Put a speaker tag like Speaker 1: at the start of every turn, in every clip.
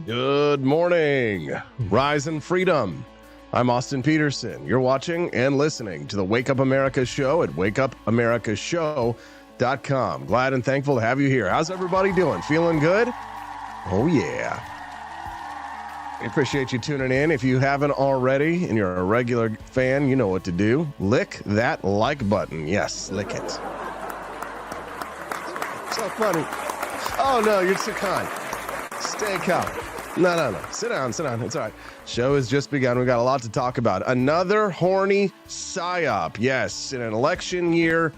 Speaker 1: Good morning, Rise and Freedom. I'm Austin Peterson. You're watching and listening to the Wake Up America show at wakeupAmericaShow.com. Glad and thankful to have you here. How's everybody doing? Feeling good? Oh, yeah. I appreciate you tuning in. If you haven't already and you're a regular fan, you know what to do. Lick that like button. Yes, lick it. So funny. Oh, no, you're so kind. Stay calm. No. Sit down. It's all right. Show has just begun. We got a lot to talk about. Another horny psyop. Yes, in an election year,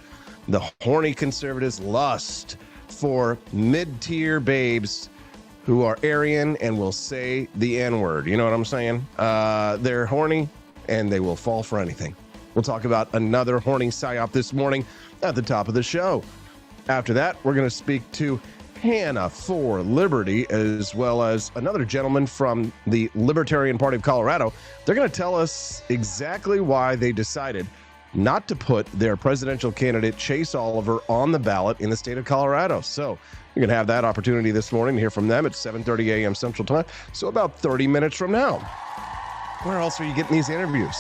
Speaker 1: the horny conservatives lust for mid-tier babes who are Aryan and will say the N-word. You know what I'm saying? They're horny and they will fall for anything. We'll talk about another horny psyop this morning at the top of the show. After that, we're going to speak to Hannah for Liberty, as well as another gentleman from the Libertarian Party of Colorado. They're going to tell us exactly why they decided not to put their presidential candidate, Chase Oliver, on the ballot in the state of Colorado. So you're going to have that opportunity this morning to hear from them at 7:30 a.m. Central Time. So about 30 minutes from now. Where else are you getting these interviews?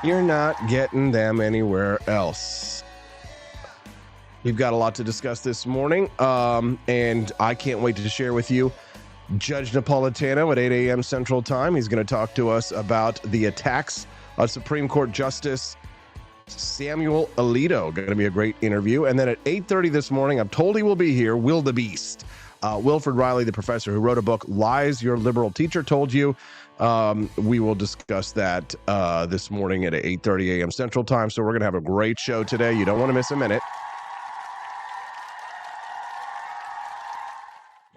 Speaker 1: You're not getting them anywhere else. We've got a lot to discuss this morning, and I can't wait to share with you Judge Napolitano at 8 a.m. Central Time. He's going to talk to us about the attacks on Supreme Court Justice Samuel Alito. Going to be a great interview. And then at 8:30 this morning, I'm told he will be here, Will the Beast. Wilfred Riley, the professor who wrote a book, Lies Your Liberal Teacher Told You. We will discuss that this morning at 8:30 a.m. Central Time. So we're going to have a great show today. You don't want to miss a minute.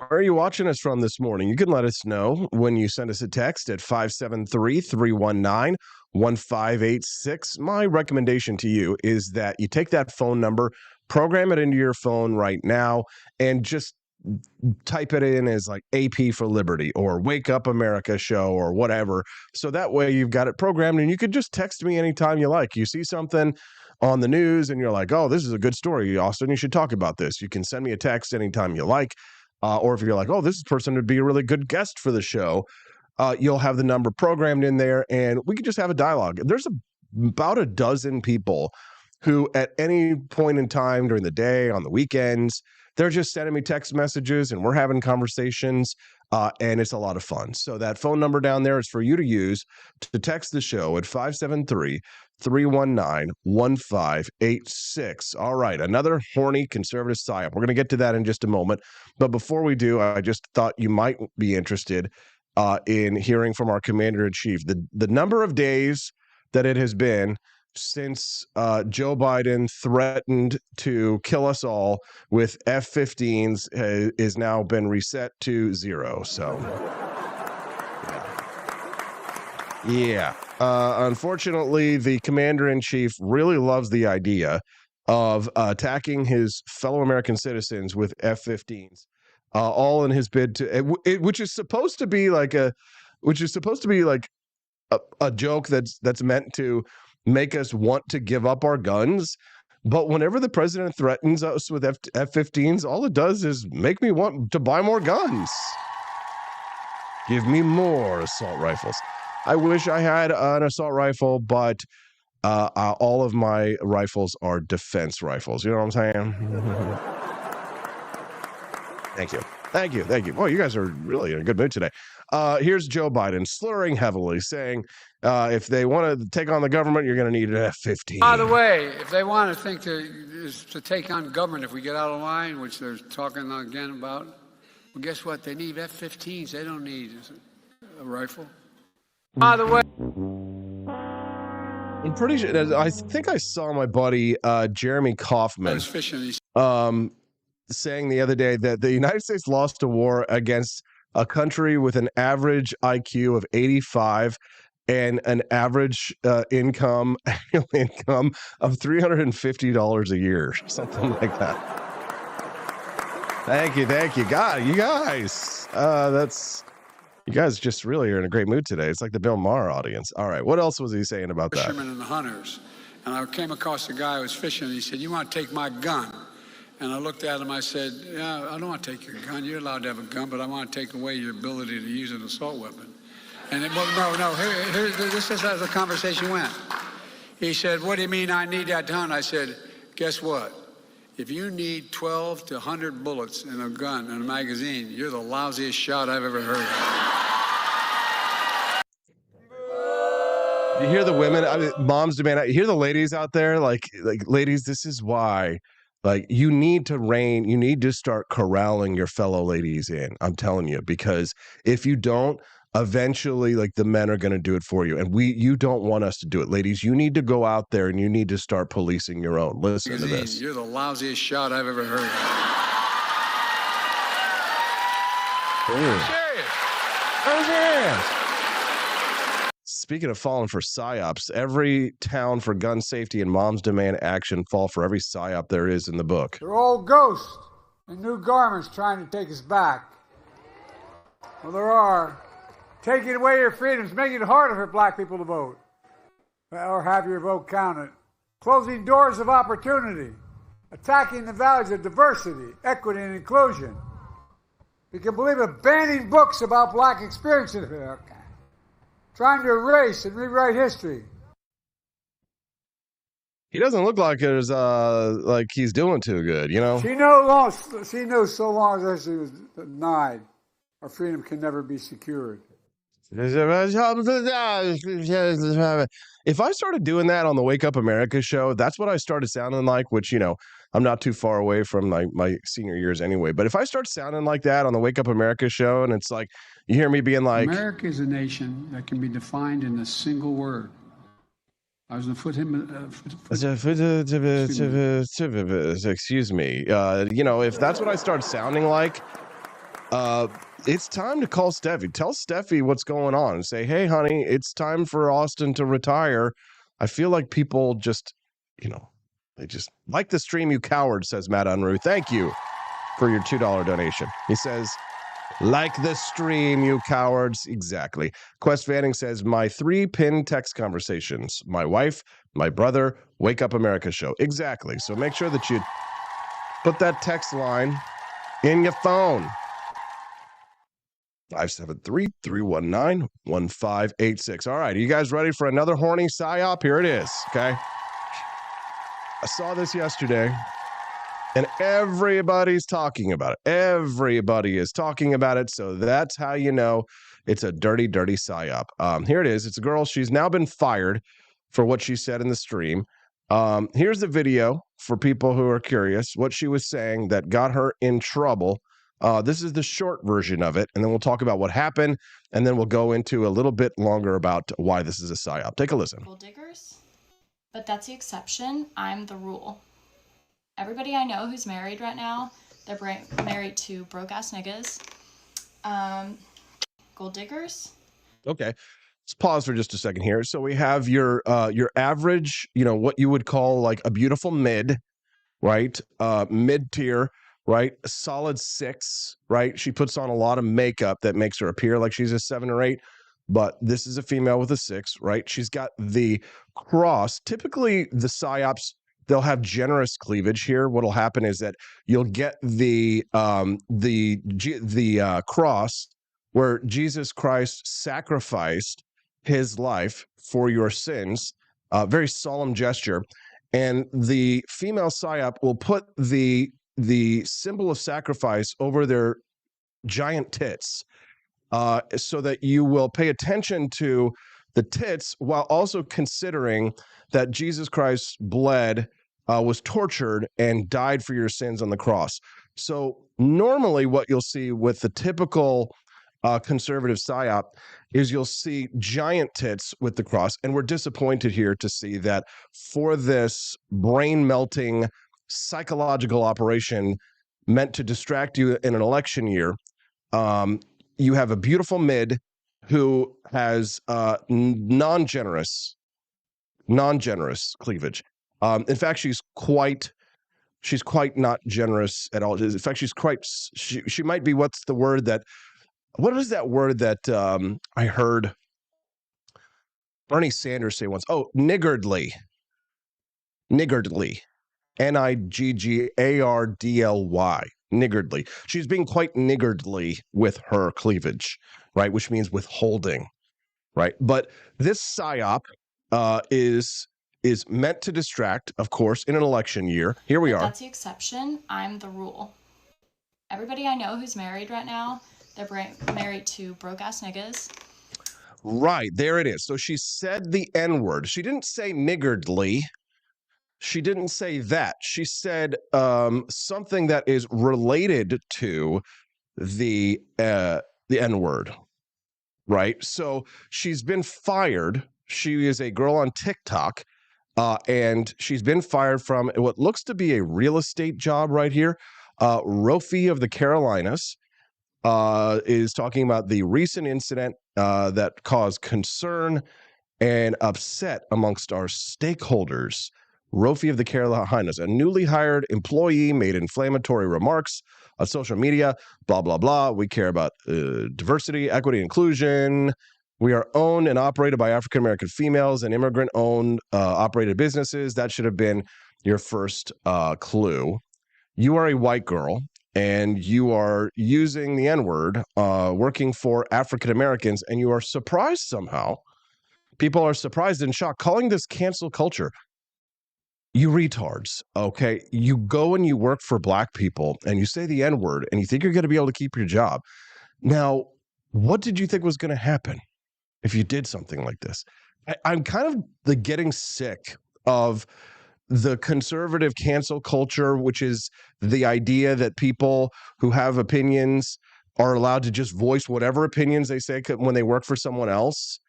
Speaker 1: Where are you watching us from this morning? You can let us know when you send us a text at 573-319-1586. My recommendation to you is that you take that phone number, program it into your phone right now, and just type it in as like AP for Liberty or Wake Up America show or whatever. So that way you've got it programmed and you could just text me anytime you like. You see something on the news and you're like, oh, this is a good story, Austin, you should talk about this. You can send me a text anytime you like. Or if you're like, oh, this person would be a really good guest for the show, you'll have the number programmed in there and we can just have a dialogue. There's about a dozen people who at any point in time during the day, on the weekends, they're just sending me text messages and we're having conversations and it's a lot of fun. So that phone number down there is for you to use to text the show at 573-319-1586. All right, another horny conservative psyop. We're going to get to that in just a moment. But before we do, I just thought you might be interested in hearing from our commander-in-chief. The number of days that it has been since Joe Biden threatened to kill us all with F-15s has now been reset to 0. So, yeah. Unfortunately, the commander-in-chief really loves the idea of attacking his fellow American citizens with F-15s, all in his bid to, which is supposed to be like a joke that's meant to make us want to give up our guns. But whenever the president threatens us with F-15s, all it does is make me want to buy more guns. Give me more assault rifles. I wish I had an assault rifle, but all of my rifles are defense rifles. You know what I'm saying? Thank you. Well, you guys are really in a good mood today. Here's Joe Biden slurring heavily, saying if they want to take on the government, you're going to need an F-15.
Speaker 2: By the way, if they want to think to take on government, if we get out of line, which they're talking again about, well, guess what? They need F-15s. They don't need a rifle. By the way,
Speaker 1: I'm pretty sure. I think I saw my buddy Jeremy Kaufman.
Speaker 2: I was fishing.
Speaker 1: Saying the other day that the United States lost a war against a country with an average IQ of 85 and an average annual income of $350 a year, something like that. Thank you. God, you guys, you guys just really are in a great mood today. It's like the Bill Maher audience. All right, what else was he saying about that?
Speaker 2: Fishermen and the hunters. And I came across a guy who was fishing, and he said, "You want to take my gun?" And I looked at him, I said, yeah, I don't want to take your gun. You're allowed to have a gun, but I want to take away your ability to use an assault weapon. And this is how the conversation went. He said, what do you mean I need that gun? I said, guess what? If you need 12 to 100 bullets in a gun, in a magazine, you're the lousiest shot I've ever heard of.
Speaker 1: You hear the women, I mean, moms demand, you hear the ladies out there, like ladies, this is why, like, you need to start corralling your fellow ladies in. I'm telling you, because if you don't, eventually, like, the men are going to do it for you. And you don't want us to do it. Ladies, you need to go out there and you need to start policing your own. Listen to this.
Speaker 2: You're the lousiest shot I've ever heard of. I'm serious.
Speaker 1: I'm serious. Speaking of falling for psyops, every town for gun safety and moms demand action fall for every psyop there is in the book.
Speaker 2: They're old ghosts in new garments trying to take us back. Well, there are. Taking away your freedoms, making it harder for black people to vote or have your vote counted. Closing doors of opportunity. Attacking the values of diversity, equity, and inclusion. You can believe it, banning books about black experiences. Okay. Trying to erase and rewrite history.
Speaker 1: He doesn't look like he's doing too good, you know?
Speaker 2: She knows so long as she was denied, our freedom can never be secured.
Speaker 1: If I started doing that on the Wake Up America show, that's what I started sounding like, which, you know, I'm not too far away from my senior years anyway. But if I start sounding like that on the Wake Up America show, and it's like, you hear me being like,
Speaker 2: America is a nation that can be defined in a single word. I was going to put him.
Speaker 1: Excuse me. You know, if that's what I start sounding like, it's time to call Steffi. Tell Steffi what's going on and say, hey, honey, it's time for Austin to retire. I feel like people just, you know, they just like the stream, you coward, says Matt Unruh. Thank you for your $2 donation. He says, like the stream, you cowards. Exactly. Quest Vanning says, my 3 pinned text conversations, my wife, my brother, Wake Up America show. Exactly. So make sure that you put that text line in your phone. 573-319-1586. All right, are you guys ready for another horny psyop? Here it is, okay? I saw this yesterday, and everybody's talking about it. Everybody is talking about it, so that's how you know it's a dirty, dirty psyop. Here it is. It's a girl. She's now been fired for what she said in the stream. Here's the video for people who are curious, what she was saying that got her in trouble. This is the short version of it, and then we'll talk about what happened, and then we'll go into a little bit longer about why this is a psyop. Take a listen.
Speaker 3: Gold diggers, but that's the exception. I'm the rule. Everybody I know who's married right now, they're married to broke-ass niggas. Gold diggers. Okay.
Speaker 1: Let's pause for just a second here. So we have your average, you know, what you would call like a beautiful mid, right? Mid-tier. Right? A solid 6, right? She puts on a lot of makeup that makes her appear like she's a 7 or 8, but this is a female with a 6, right? She's got the cross. Typically, the psyops, they'll have generous cleavage here. What'll happen is that you'll get the cross where Jesus Christ sacrificed his life for your sins. Very solemn gesture. And the female psyop will put the symbol of sacrifice over their giant tits, so that you will pay attention to the tits while also considering that Jesus Christ bled, was tortured, and died for your sins on the cross. So normally what you'll see with the typical conservative psyop is you'll see giant tits with the cross, and we're disappointed here to see that for this brain-melting psychological operation meant to distract you in an election year, you have a beautiful mid who has non-generous cleavage. In fact, she's quite not generous at all. In fact, she might be, what is that word that I heard Bernie Sanders say once? Oh, niggardly. niggardly, niggardly. She's being quite niggardly with her cleavage, right? Which means withholding, right? But this psyop is meant to distract, of course, in an election year. Here we are.
Speaker 3: That's the exception. I'm the rule. Everybody I know who's married right now, they're married to broke-ass niggas.
Speaker 1: Right, there it is. So she said the N-word. She didn't say niggardly. She didn't say that. She said something that is related to the N-word, right? So she's been fired. She is a girl on TikTok, and she's been fired from what looks to be a real estate job right here. Rofi of the Carolinas is talking about the recent incident that caused concern and upset amongst our stakeholders. Rofi of the Carolinas, a newly hired employee, made inflammatory remarks on social media, blah, blah, blah. We care about diversity, equity, inclusion. We are owned and operated by African-American females and immigrant-owned operated businesses. That should have been your first clue. You are a white girl, and you are using the N-word, working for African-Americans, and you are surprised somehow. People are surprised and shocked, calling this cancel culture. You retards, okay? You go and you work for black people and you say the N-word and you think you're going to be able to keep your job. Now, what did you think was going to happen if you did something like this? I'm kind of getting sick of the conservative cancel culture, which is the idea that people who have opinions are allowed to just voice whatever opinions they say when they work for someone else.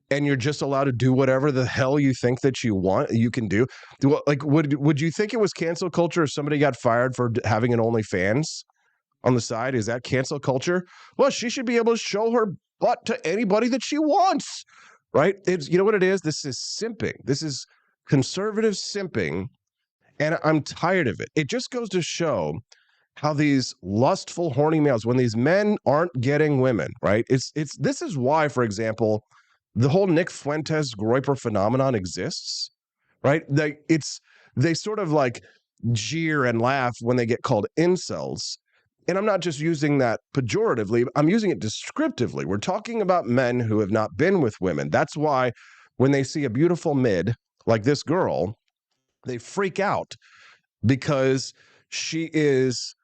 Speaker 1: And you're just allowed to do whatever the hell you think that you can do. Like, would you think it was cancel culture if somebody got fired for having an OnlyFans on the side? Is that cancel culture? Well, she should be able to show her butt to anybody that she wants, right? You know what it is? This is simping. This is conservative simping, and I'm tired of it. It just goes to show how these lustful, horny males, when these men aren't getting women, right? This is why, for example, the whole Nick Fuentes Groyper phenomenon exists, right? They sort of like jeer and laugh when they get called incels. And I'm not just using that pejoratively, I'm using it descriptively. We're talking about men who have not been with women. That's why when they see a beautiful mid like this girl, they freak out because she is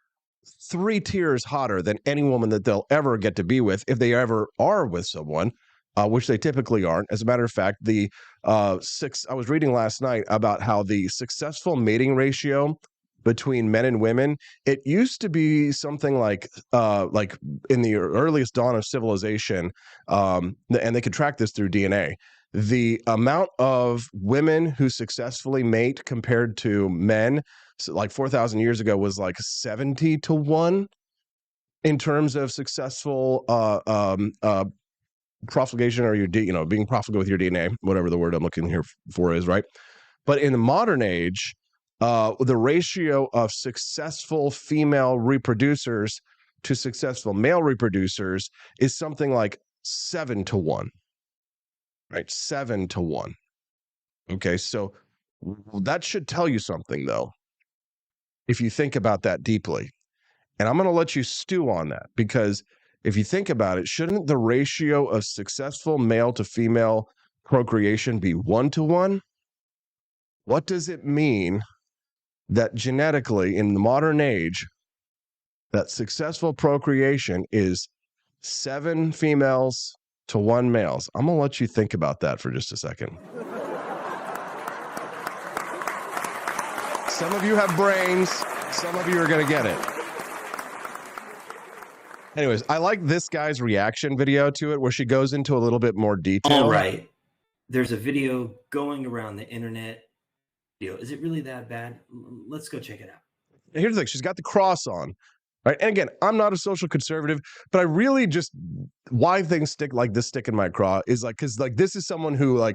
Speaker 1: 3 tiers hotter than any woman that they'll ever get to be with, if they ever are with someone. Which they typically aren't. As a matter of fact, I was reading last night about how the successful mating ratio between men and women, it used to be something like in the earliest dawn of civilization, and they could track this through DNA. The amount of women who successfully mate compared to men, so like 4,000 years ago, was like 70 to 1 in terms of successful profligation, or being profligate with your DNA, whatever the word I'm looking here for is, right? But in the modern age, the ratio of successful female reproducers to successful male reproducers is something like 7 to 1, right? 7 to 1. Okay, so that should tell you something, though, if you think about that deeply. And I'm going to let you stew on that, because if you think about it, shouldn't the ratio of successful male to female procreation be 1 to 1? What does it mean that genetically in the modern age, that successful procreation is 7 females to 1 males? I'm going to let you think about that for just a second. Some of you have brains. Some of you are going to get it. Anyways, I like this guy's reaction video to it, where she goes into a little bit more detail.
Speaker 4: All right. There's a video going around the internet. Is it really that bad? Let's go check it out.
Speaker 1: Here's the thing. She's got the cross on, right? And again, I'm not a social conservative, but I really just, why things stick in my craw is because this is someone who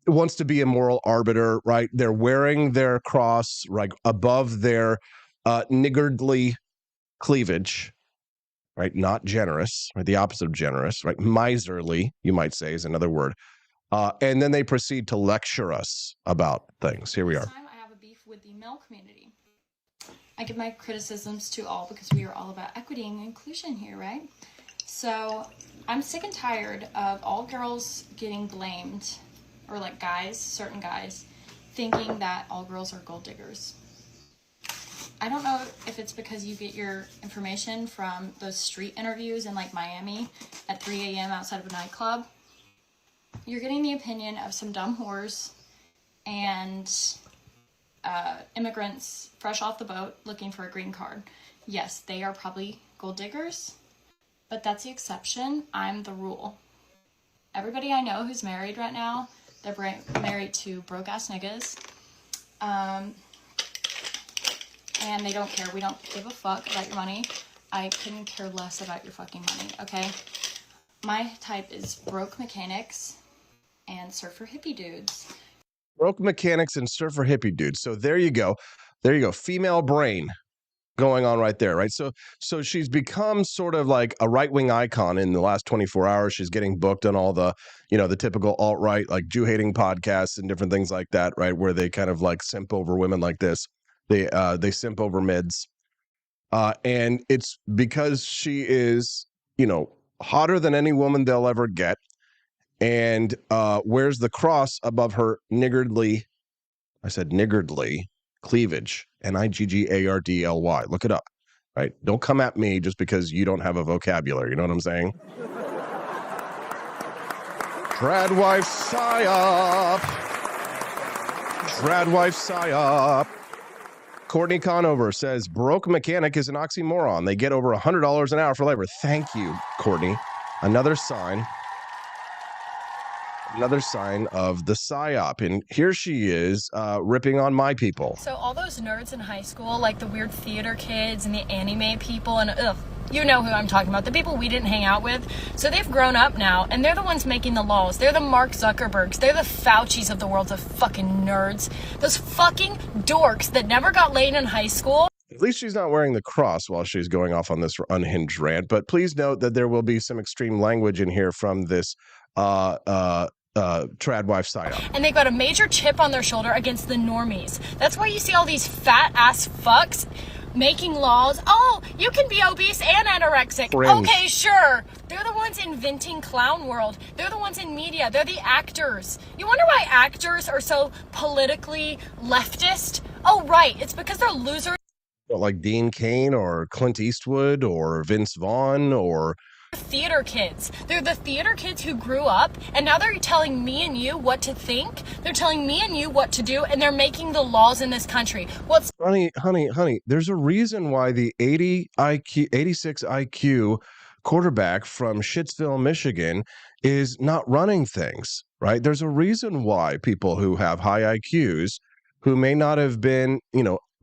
Speaker 1: wants to be a moral arbiter, right? They're wearing their cross right above their niggardly cleavage. Right, not generous, right? The opposite of generous, right? Miserly, you might say, is another word. And then they proceed to lecture us about things. Here we are.
Speaker 3: This time I have a beef with the male community. I give my criticisms to all because we are all about equity and inclusion here, right? So I'm sick and tired of all girls getting blamed, or like guys, certain guys, thinking that all girls are gold diggers. I don't know if it's because you get your information from those street interviews in like Miami at 3 a.m. outside of a nightclub. You're getting the opinion of some dumb whores and immigrants fresh off the boat looking for a green card. Yes, they are probably gold diggers, but that's the exception. I'm the rule. Everybody I know who's married right now, they're married to broke-ass niggas. And they don't care. We don't give a fuck about your money. I couldn't care less about your fucking money, okay? My type is broke mechanics and surfer hippie dudes.
Speaker 1: Broke mechanics and surfer hippie dudes. So there you go. There you go. Female brain going on right there, right? So she's become sort of like a right-wing icon in the last 24 hours. She's getting booked on all the, the typical alt-right, like Jew-hating podcasts and different things like that, right? Where they kind of like simp over women like this. They simp over mids. And it's because she is, hotter than any woman they'll ever get, and wears the cross above her niggardly, I said niggardly, cleavage, Niggardly. Look it up, right? Don't come at me just because you don't have a vocabulary. You know what I'm saying? Trad wife psyop. Trad wife psyop. Courtney Conover says, broke mechanic is an oxymoron. They get over $100 an hour for labor. Thank you, Courtney. Another sign of the psyop. And here she is ripping on my people.
Speaker 5: So all those nerds in high school, like the weird theater kids and the anime people, and you know who I'm talking about, the people we didn't hang out with. So they've grown up now, and they're the ones making the laws. They're the Mark Zuckerbergs. They're the Faucis of the world, of fucking nerds. Those fucking dorks that never got laid in high school.
Speaker 1: At least she's not wearing the cross while she's going off on this unhinged rant. But please note that there will be some extreme language in here from this trad wife psyop.
Speaker 5: And they got a major chip on their shoulder against the normies. That's why you see all these fat ass fucks making laws. Oh, you can be obese and anorexic.
Speaker 1: Friends.
Speaker 5: Okay, sure. They're the ones inventing clown world. They're the ones in media. They're the actors. You wonder why actors are so politically leftist? Oh, right. It's because they're losers.
Speaker 1: Like Dean Cain or Clint Eastwood or Vince Vaughn or
Speaker 5: theater kids. They're the theater kids who grew up, and now they're telling me and you what to think. They're telling me and you what to do, and they're making the laws in this country. What's
Speaker 1: honey, there's a reason why the 86 IQ quarterback from Shittsville, Michigan is not running things, right? There's a reason why people who have high IQs, who may not have been,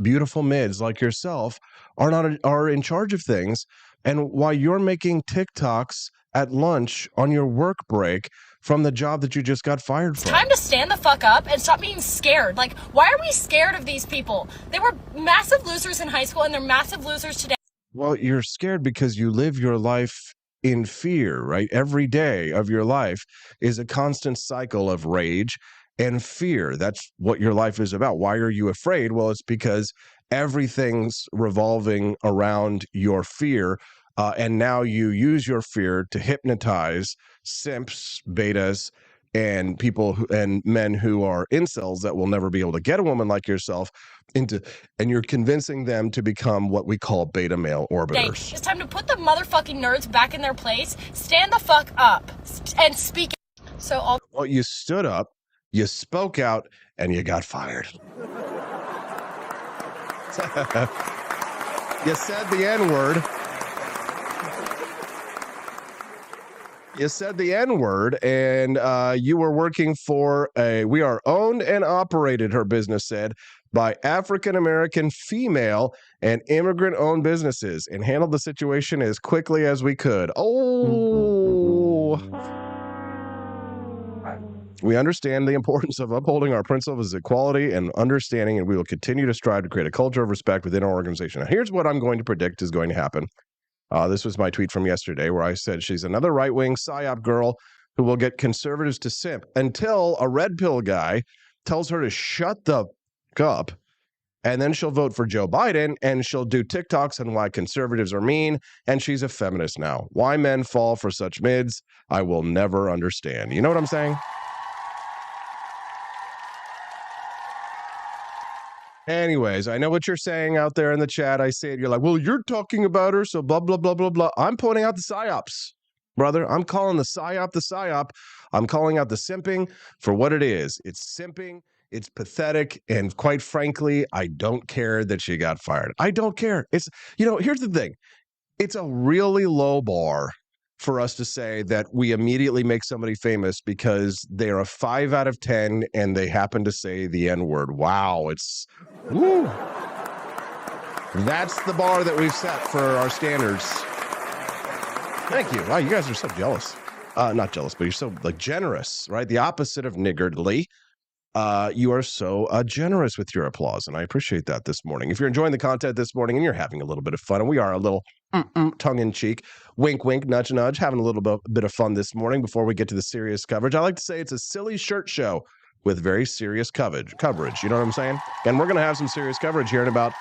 Speaker 1: beautiful mids like yourself, are in charge of things. And while you're making TikToks at lunch on your work break from the job that you just got fired from.
Speaker 5: It's time to stand the fuck up and stop being scared. Like, why are we scared of these people? They were massive losers in high school, and they're massive losers today.
Speaker 1: Well, you're scared because you live your life in fear, right? Every day of your life is a constant cycle of rage and fear. That's what your life is about. Why are you afraid? Well, it's because everything's revolving around your fear. And now you use your fear to hypnotize simps, betas, and people and men who are incels that will never be able to get a woman like yourself and you're convincing them to become what we call beta male orbiters.
Speaker 5: It's time to put the motherfucking nerds back in their place. Stand the fuck up and speak.
Speaker 1: Well, you stood up, you spoke out, and you got fired. You said the N-word. You said the N-word, and you were working for we are owned and operated, her business said, by African-American female and immigrant-owned businesses, and handled the situation as quickly as we could. Oh. We understand the importance of upholding our principles of equality and understanding, and we will continue to strive to create a culture of respect within our organization. Now, here's what I'm going to predict is going to happen. This was my tweet from yesterday where I said she's another right-wing psyop girl who will get conservatives to simp until a red pill guy tells her to shut the fuck up And then she'll vote for Joe Biden, and she'll do TikToks on why conservatives are mean, and she's a feminist now. Why men fall for such mids, I will never understand. You know what I'm saying? Anyways, I know what you're saying out there in the chat. I see it. You're like, well, you're talking about her, so blah, blah, blah, blah, blah. I'm pointing out the psyops, brother. I'm calling the psyop the psyop. I'm calling out the simping for what it is. It's simping. It's pathetic. And quite frankly, I don't care that she got fired. I don't care. It's, here's the thing. It's a really low bar for us to say that we immediately make somebody famous because they're a 5 out of 10 and they happen to say the N-word. Wow, woo. That's the bar that we've set for our standards. Thank you. Wow, you guys are so jealous. Not jealous, but you're so generous, right? The opposite of niggardly. You are so generous with your applause, and I appreciate that this morning. If you're enjoying the content this morning and you're having a little bit of fun, and we are a little tongue-in-cheek, wink, wink, nudge, nudge, having a little bit of fun this morning before we get to the serious coverage. I like to say it's a silly shirt show with very serious coverage. You know what I'm saying? And we're going to have some serious coverage here in about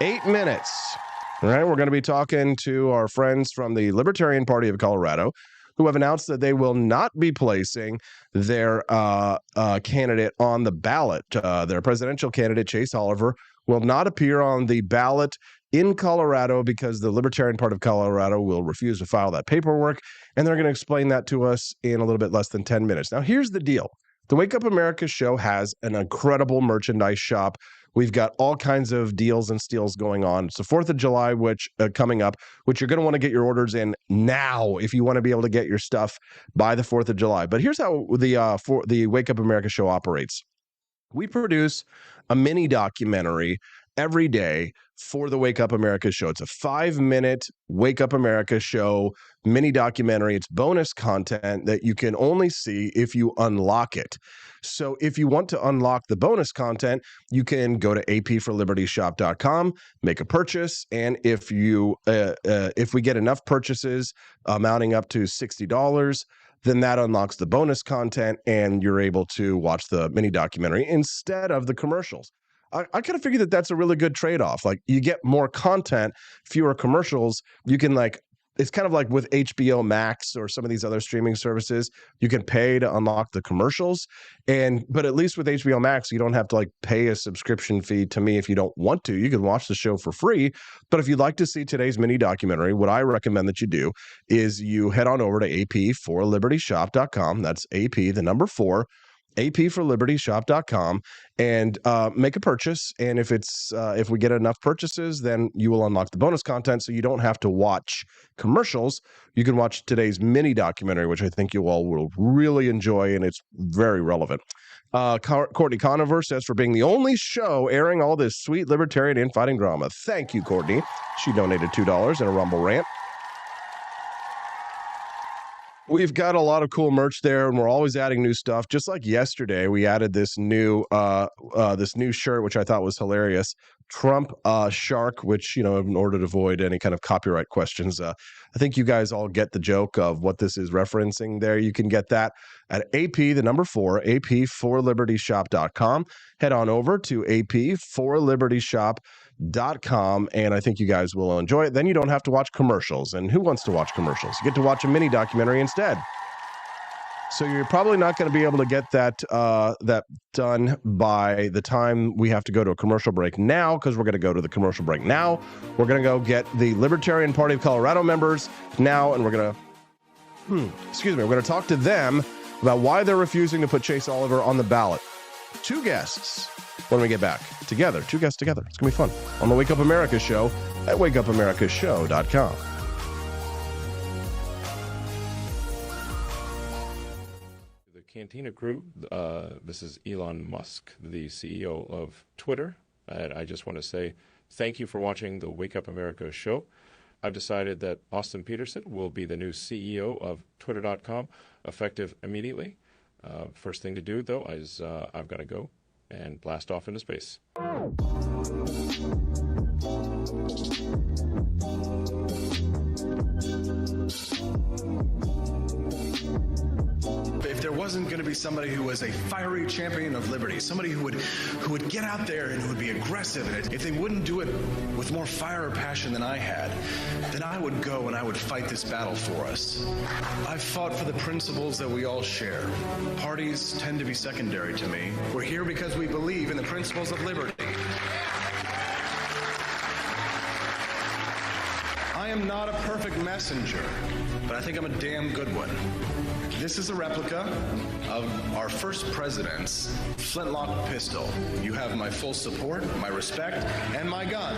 Speaker 1: 8 minutes. All right, we're going to be talking to our friends from the Libertarian Party of Colorado, who have announced that they will not be placing their candidate on the ballot. Their presidential candidate, Chase Oliver, will not appear on the ballot in Colorado because the Libertarian Party of Colorado will refuse to file that paperwork, and they're going to explain that to us in a little bit less than 10 minutes. Now, here's the deal. The Wake Up America show has an incredible merchandise shop. We've got all kinds of deals and steals going on. It's the 4th of July, which coming up, which you're going to want to get your orders in now if you want to be able to get your stuff by the 4th of July. But here's how the Wake Up America show operates. We produce a mini documentary every day for the Wake Up America show. It's a 5-minute Wake Up America show mini documentary. It's bonus content that you can only see if you unlock it. So if you want to unlock the bonus content, you can go to apforlibertyshop.com, make a purchase, and if we get enough purchases amounting up to $60, then that unlocks the bonus content and you're able to watch the mini documentary instead of the commercials. I kind of figure that that's a really good trade-off. Like, you get more content, fewer commercials. You can it's kind of like with HBO Max or some of these other streaming services, you can pay to unlock the commercials. But at least with HBO Max, you don't have to pay a subscription fee to me if you don't want to. You can watch the show for free. But if you'd like to see today's mini documentary, what I recommend that you do is you head on over to apforlibertyshop.com. That's AP, the number 4. apforlibertyshop.com and make a purchase. And if we get enough purchases, then you will unlock the bonus content, so you don't have to watch commercials. You can watch today's mini documentary, which I think you all will really enjoy, and it's very relevant. Courtney Conover says, for being the only show airing all this sweet libertarian infighting drama. Thank you, Courtney. She donated $2 in a Rumble rant. We've got a lot of cool merch there, and we're always adding new stuff. Just like yesterday, we added this new shirt, which I thought was hilarious. Trump shark, which, in order to avoid any kind of copyright questions, I think you guys all get the joke of what this is referencing there. You can get that at AP, the number 4, apforlibertyshop.com. Head on over to apforlibertyshop.com, and I think you guys will enjoy it. Then you don't have to watch commercials, and who wants to watch commercials? You get to watch a mini documentary instead. So you're probably not going to be able to get that done by the time we have to go to a commercial break now, because we're going to go to the commercial break now. We're going to go get the Libertarian Party of Colorado members now, and we're going to, we're going to talk to them about why they're refusing to put Chase Oliver on the ballot. 2 guests when we get back together. 2 guests together. It's going to be fun on the Wake Up America show at wakeupAmericaShow.com.
Speaker 6: Cantina crew, this is Elon Musk, the CEO of Twitter. And I just want to say thank you for watching the Wake Up America show. I've decided that Austin Peterson will be the new CEO of Twitter.com, effective immediately. First thing to do, though, is I've got to go and blast off into space.
Speaker 7: If there wasn't going to be somebody who was a fiery champion of liberty, somebody who would get out there and who would be aggressive. And if they wouldn't do it with more fire or passion than I had, then I would go and I would fight this battle for us. I've fought for the principles that we all share. Parties tend to be secondary to me. We're here because we believe in the principles of liberty. I am not a perfect messenger, but I think I'm a damn good one. This is a replica of our first president's flintlock pistol. You have my full support, my respect, and my gun.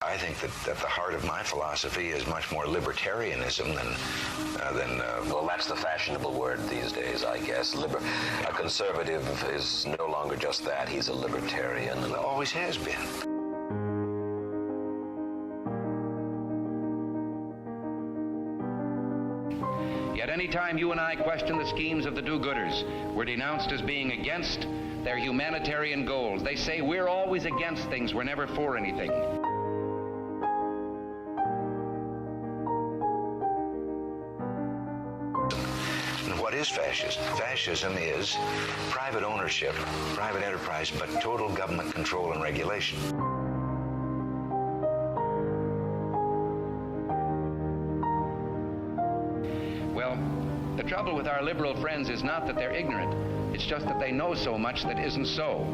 Speaker 8: I think that the heart of my philosophy is much more libertarianism than well, that's the fashionable word these days, I guess. A conservative is no longer just that. He's a libertarian and always has been.
Speaker 9: Yet any time you and I question the schemes of the do-gooders, we're denounced as being against their humanitarian goals. They say we're always against things, we're never for anything.
Speaker 8: What is fascism? Fascism is private ownership, private enterprise, but total government control and regulation.
Speaker 9: Well, the trouble with our liberal friends is not that they're ignorant. It's just that they know so much that isn't so.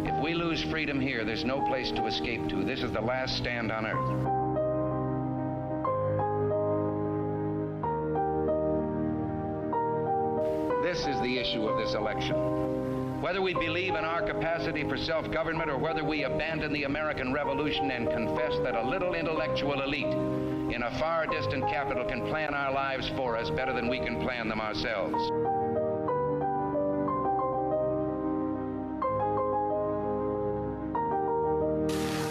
Speaker 9: If we lose freedom here, there's no place to escape to. This is the last stand on earth. This is the issue of this election. Whether we believe in our capacity for self-government or whether we abandon the American Revolution and confess that a little intellectual elite in a far distant capital can plan our lives for us better than we can plan them ourselves.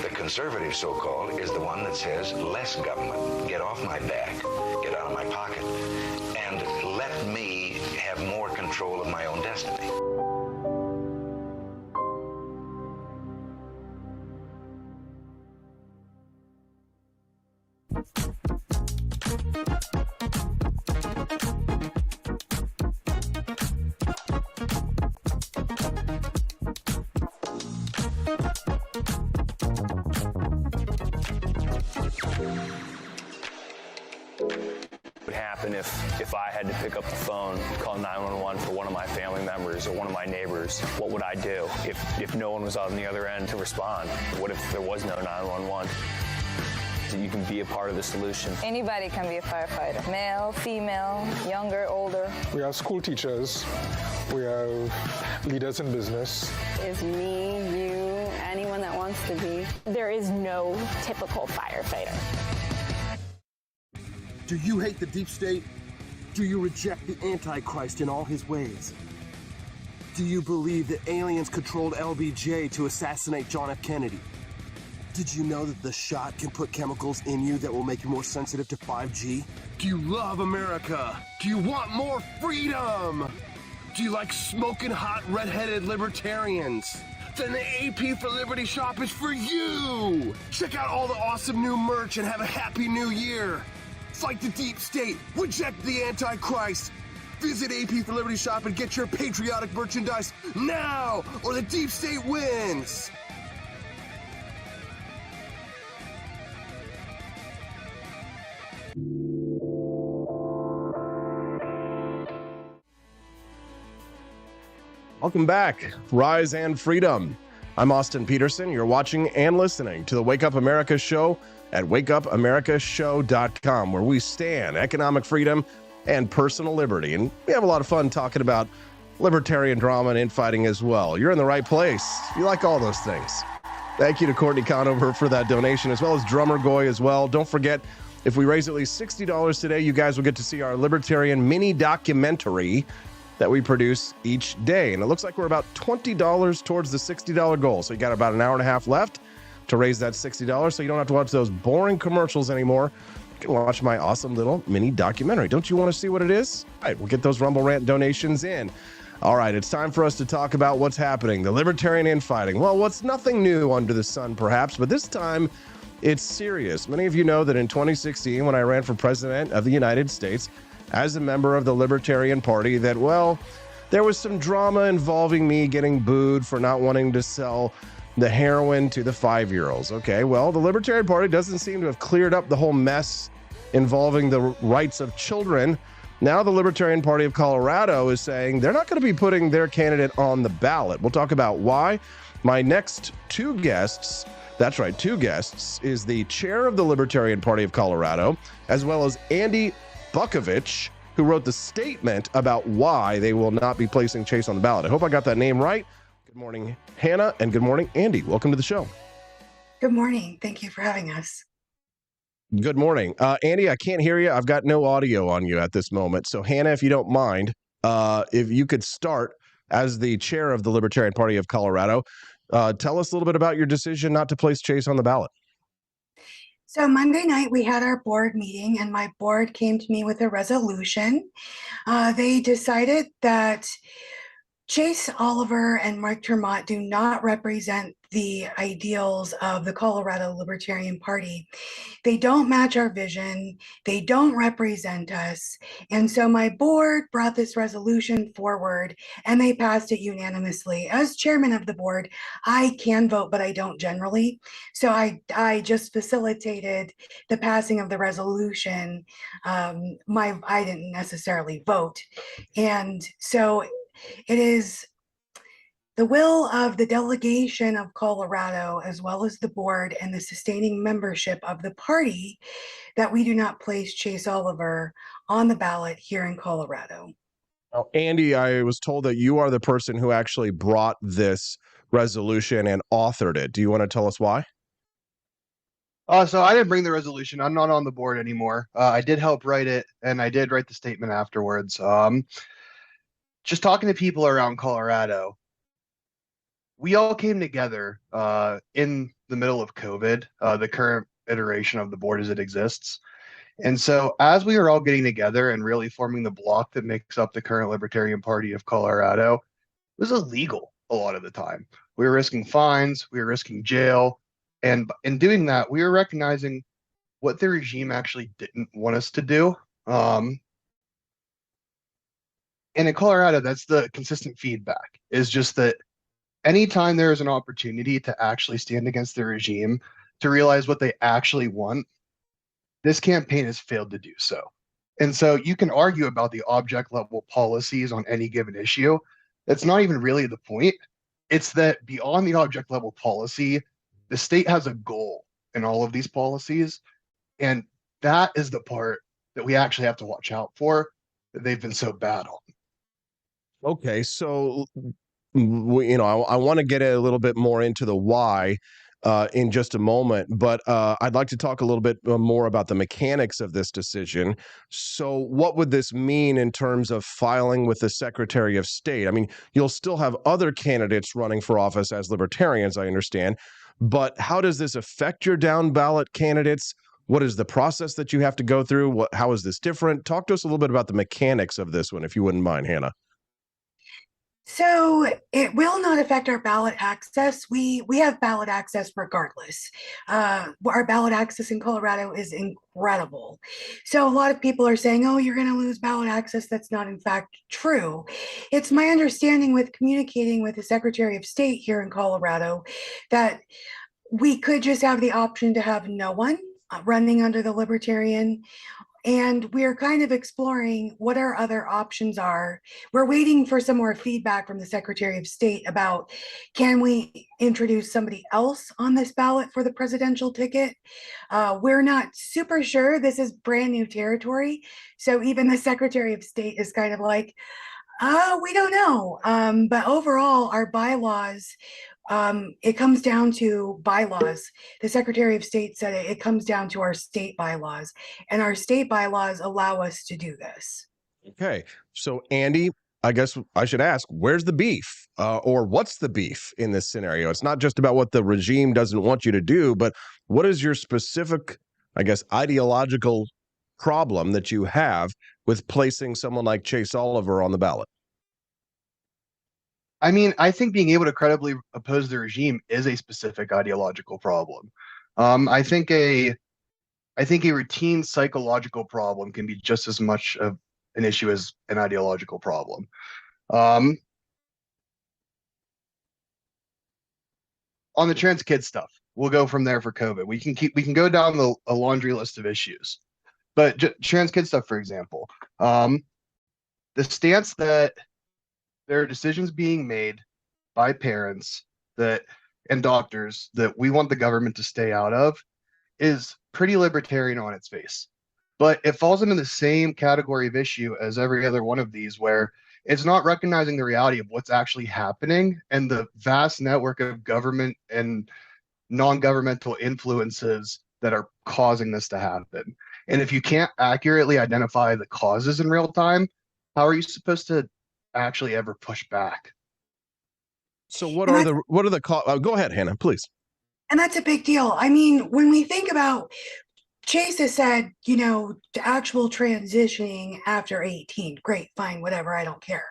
Speaker 8: The conservative, so-called, is the one that says less government, get off my back, get out of my pocket, and let me have more control of my own destiny.
Speaker 10: What would happen if I had to pick up the phone, call 911 for one of my family members or one of my neighbors? What would I do if no one was on the other end to respond? What if there was no 911? You can be a part of the solution.
Speaker 11: Anybody can be a firefighter. Male, female, younger, older.
Speaker 12: We have school teachers. We have leaders in business.
Speaker 13: Is me, you, anyone that wants to be.
Speaker 14: There is no typical firefighter.
Speaker 15: Do you hate the deep state? Do you reject the Antichrist in all his ways? Do you believe that aliens controlled LBJ to assassinate John F. Kennedy? Did you know that the shot can put chemicals in you that will make you more sensitive to 5G? Do you love America? Do you want more freedom? Do you like smoking hot red-headed libertarians? Then the AP for Liberty shop is for you! Check out all the awesome new merch and have a happy new year! Fight the deep state, reject the Antichrist. Visit AP for Liberty shop and get your patriotic merchandise now, or the deep state wins.
Speaker 1: Welcome back, Rise and Freedom. I'm Austin Peterson. You're watching and listening to the Wake Up America show at wakeupAmericaShow.com, where we stand economic freedom and personal liberty. And we have a lot of fun talking about libertarian drama and infighting as well. You're in the right place. You like all those things. Thank you to Courtney Conover for that donation, as well as Drummer Goy as well. Don't forget, if we raise at least $60 today, you guys will get to see our libertarian mini documentary that we produce each day. And it looks like we're about $20 towards the $60 goal. So you got about an hour and a half left to raise that $60, so you don't have to watch those boring commercials anymore. and watch my awesome little mini documentary. Don't you want to see what it is? All right, we'll get those Rumble Rant donations in. All right, it's time for us to talk about what's happening, the libertarian infighting. Well, what's nothing new under the sun, perhaps, but this time it's serious. Many of you know that in 2016, when I ran for president of the United States as a member of the Libertarian Party, that, well, there was some drama involving me getting booed for not wanting to sell the heroin to the 5-year-olds. Okay, well, the Libertarian Party doesn't seem to have cleared up the whole mess involving the rights of children. Now the Libertarian Party of Colorado is saying they're not going to be putting their candidate on the ballot. We'll talk about why. My next two guests, that's right, two guests, is the chair of the Libertarian Party of Colorado, as well as Andy Bukovich, who wrote the statement about why they will not be placing Chase on the ballot. I hope I got that name right. Good morning, Hannah, and good morning, Andy. Welcome to the show.
Speaker 16: Good morning. Thank you for having us.
Speaker 1: Good morning. Andy, I can't hear you. I've got no audio on you at this moment. So, Hannah, if you don't mind, if you could start as the chair of the Libertarian Party of Colorado, tell us a little bit about your decision not to place Chase on the ballot.
Speaker 16: So Monday night, we had our board meeting, and my board came to me with a resolution. They decided that Chase Oliver and Mike Termott do not represent the ideals of the Colorado Libertarian Party. They don't match our vision. They don't represent us. And so my board brought this resolution forward, and they passed it unanimously. As chairman of the board, I can vote, but I don't generally. So I just facilitated the passing of the resolution. I didn't necessarily vote. And so it is the will of the delegation of Colorado, as well as the board and the sustaining membership of the party, that we do not place Chase Oliver on the ballot here in Colorado.
Speaker 1: Now, Andy, I was told that you are the person who actually brought this resolution and authored it. Do you want to tell us why?
Speaker 17: So I didn't bring the resolution. I'm not on the board anymore. I did help write it, and I did write the statement afterwards. Just talking to people around Colorado, we all came together in the middle of COVID, the current iteration of the board as it exists. And so as we were all getting together and really forming the block that makes up the current Libertarian Party of Colorado, it was illegal a lot of the time. We were risking fines, we were risking jail. And in doing that, we were recognizing what the regime actually didn't want us to do. And in Colorado, that's the consistent feedback, is just that anytime there is an opportunity to actually stand against the regime, to realize what they actually want, this campaign has failed to do so. And so you can argue about the object level policies on any given issue. That's not even really the point. It's that beyond the object level policy, the state has a goal in all of these policies. And that is the part that we actually have to watch out for, that they've been so bad on.
Speaker 1: Okay, so I want to get a little bit more into the why in just a moment, but I'd like to talk a little bit more about the mechanics of this decision. So what would this mean in terms of filing with the Secretary of State? I mean, you'll still have other candidates running for office as libertarians, I understand, but how does this affect your down ballot candidates? What is the process that you have to go through? How is this different? Talk to us a little bit about the mechanics of this one, if you wouldn't mind, Hannah.
Speaker 16: So it will not affect our ballot access. We have ballot access regardless. Our ballot access in Colorado is incredible. So a lot of people are saying, oh, you're going to lose ballot access. That's not in fact true. It's my understanding with communicating with the Secretary of State here in Colorado that we could just have the option to have no one running under the Libertarian. And we're kind of exploring what our other options are. We're waiting for some more feedback from the Secretary of State about, can we introduce somebody else on this ballot for the presidential ticket? We're not super sure. This is brand new territory. So even the Secretary of State is kind of like, we don't know. But overall, our bylaws, it comes down to bylaws. The Secretary of State said it comes down to our state bylaws, and our state bylaws allow us to do this.
Speaker 1: Okay. So, Andy, I guess I should ask, where's the beef? Or what's the beef in this scenario? It's not just about what the regime doesn't want you to do, but what is your specific I guess, ideological problem that you have with placing someone like Chase Oliver on the ballot?
Speaker 17: I mean, I think being able to credibly oppose the regime is a specific ideological problem. I think a routine psychological problem can be just as much of an issue as an ideological problem. On the trans kid stuff, we'll go from there for COVID. We can go down a laundry list of issues, but trans kid stuff, for example, the stance that there are decisions being made by parents and doctors that we want the government to stay out of is pretty libertarian on its face. But it falls into the same category of issue as every other one of these, where it's not recognizing the reality of what's actually happening and the vast network of government and non-governmental influences that are causing this to happen. And if you can't accurately identify the causes in real time, how are you supposed to actually ever push back?
Speaker 1: So what are the go ahead, Hannah, please.
Speaker 16: And that's a big deal. I mean, when we think about, Chase has said, the actual transitioning after 18, great, fine, whatever, I don't care.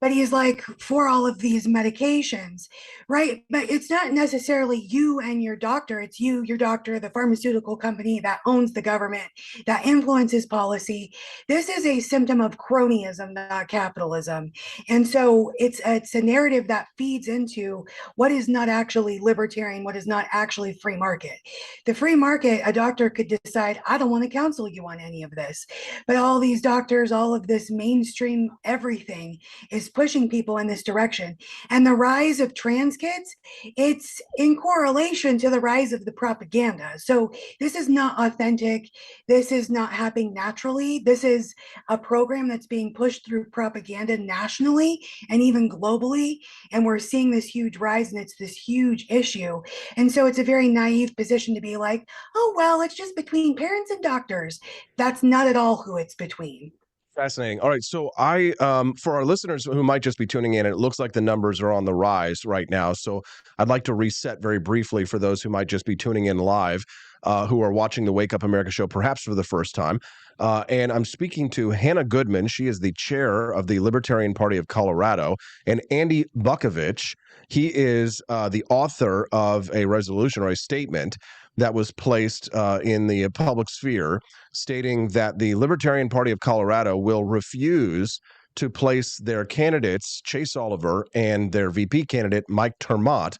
Speaker 16: But he's like, for all of these medications, right? But it's not necessarily you and your doctor. It's you, your doctor, the pharmaceutical company that owns the government, that influences policy. This is a symptom of cronyism, not capitalism. And so it's a narrative that feeds into what is not actually libertarian, what is not actually free market. The free market, a doctor could decide, I don't want to counsel you on any of this. But all these doctors, all of this mainstream everything is pushing people in this direction. And the rise of trans kids, it's in correlation to the rise of the propaganda. So this is not authentic. This is not happening naturally. This is a program that's being pushed through propaganda nationally and even globally. And we're seeing this huge rise, and it's this huge issue. And so it's a very naive position to be like, oh, well, it's just between parents and doctors. That's not at all who it's between.
Speaker 1: Fascinating. All right. So for our listeners who might just be tuning in, it looks like the numbers are on the rise right now. So I'd like to reset very briefly for those who might just be tuning in live, who are watching the Wake Up America show, perhaps for the first time. And I'm speaking to Hannah Goodman. She is the chair of the Libertarian Party of Colorado, and Andy Bukovich. He is the author of a resolution or a statement that was placed in the public sphere, stating that the Libertarian Party of Colorado will refuse to place their candidates, Chase Oliver, and their VP candidate, Mike Termott,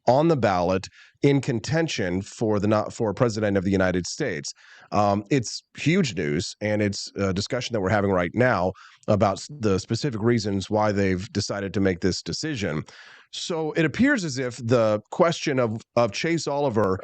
Speaker 1: on the ballot in contention for president of the United States. It's huge news, and it's a discussion that we're having right now about the specific reasons why they've decided to make this decision. So it appears as if the question of Chase Oliver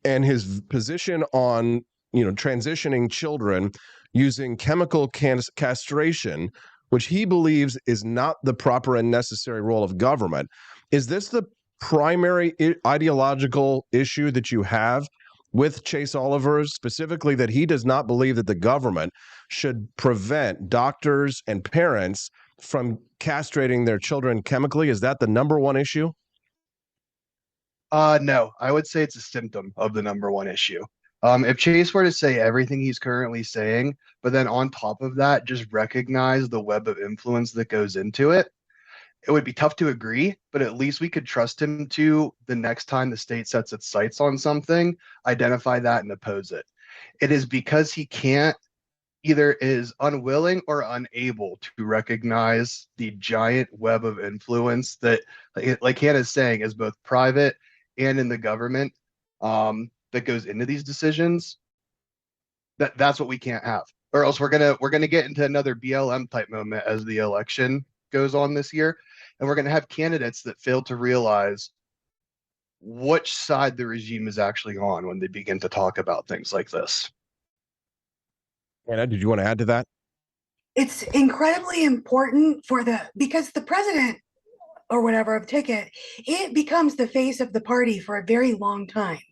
Speaker 1: and his position on, transitioning children using chemical castration, which he believes is not the proper and necessary role of government. Is this the primary ideological issue that you have with Chase Oliver, specifically that he does not believe that the government should prevent doctors and parents from castrating their children chemically? Is that the number one issue?
Speaker 17: No, I would say it's a symptom of the number one issue. If Chase were to say everything he's currently saying, but then on top of that, just recognize the web of influence that goes into it, it would be tough to agree, but at least we could trust him to, the next time the state sets its sights on something, identify that and oppose it. It is because he can't, either is unwilling or unable to recognize the giant web of influence that, like Hannah's saying, is both private and in the government, that goes into these decisions. That's what we can't have, or else we're gonna get into another BLM type moment as the election goes on this year, and we're gonna have candidates that fail to realize which side the regime is actually on when they begin to talk about things like this.
Speaker 1: Anna, did you want to add to that?
Speaker 16: It's incredibly important because the president or whatever of ticket, it becomes the face of the party for a very long time.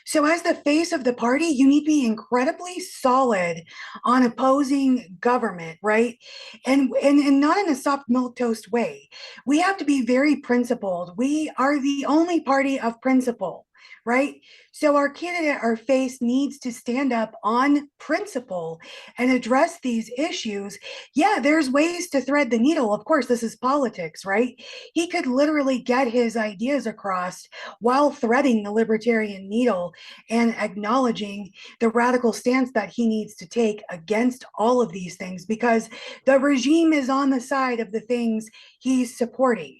Speaker 16: So as the face of the party, you need to be incredibly solid on opposing government, right? And not in a soft milquetoast way. We have to be very principled. We are the only party of principle. right? So our candidate, our face, needs to stand up on principle and address these issues. Yeah, there's ways to thread the needle. Of course, this is politics, right? He could literally get his ideas across while threading the libertarian needle and acknowledging the radical stance that he needs to take against all of these things, because the regime is on the side of the things he's supporting.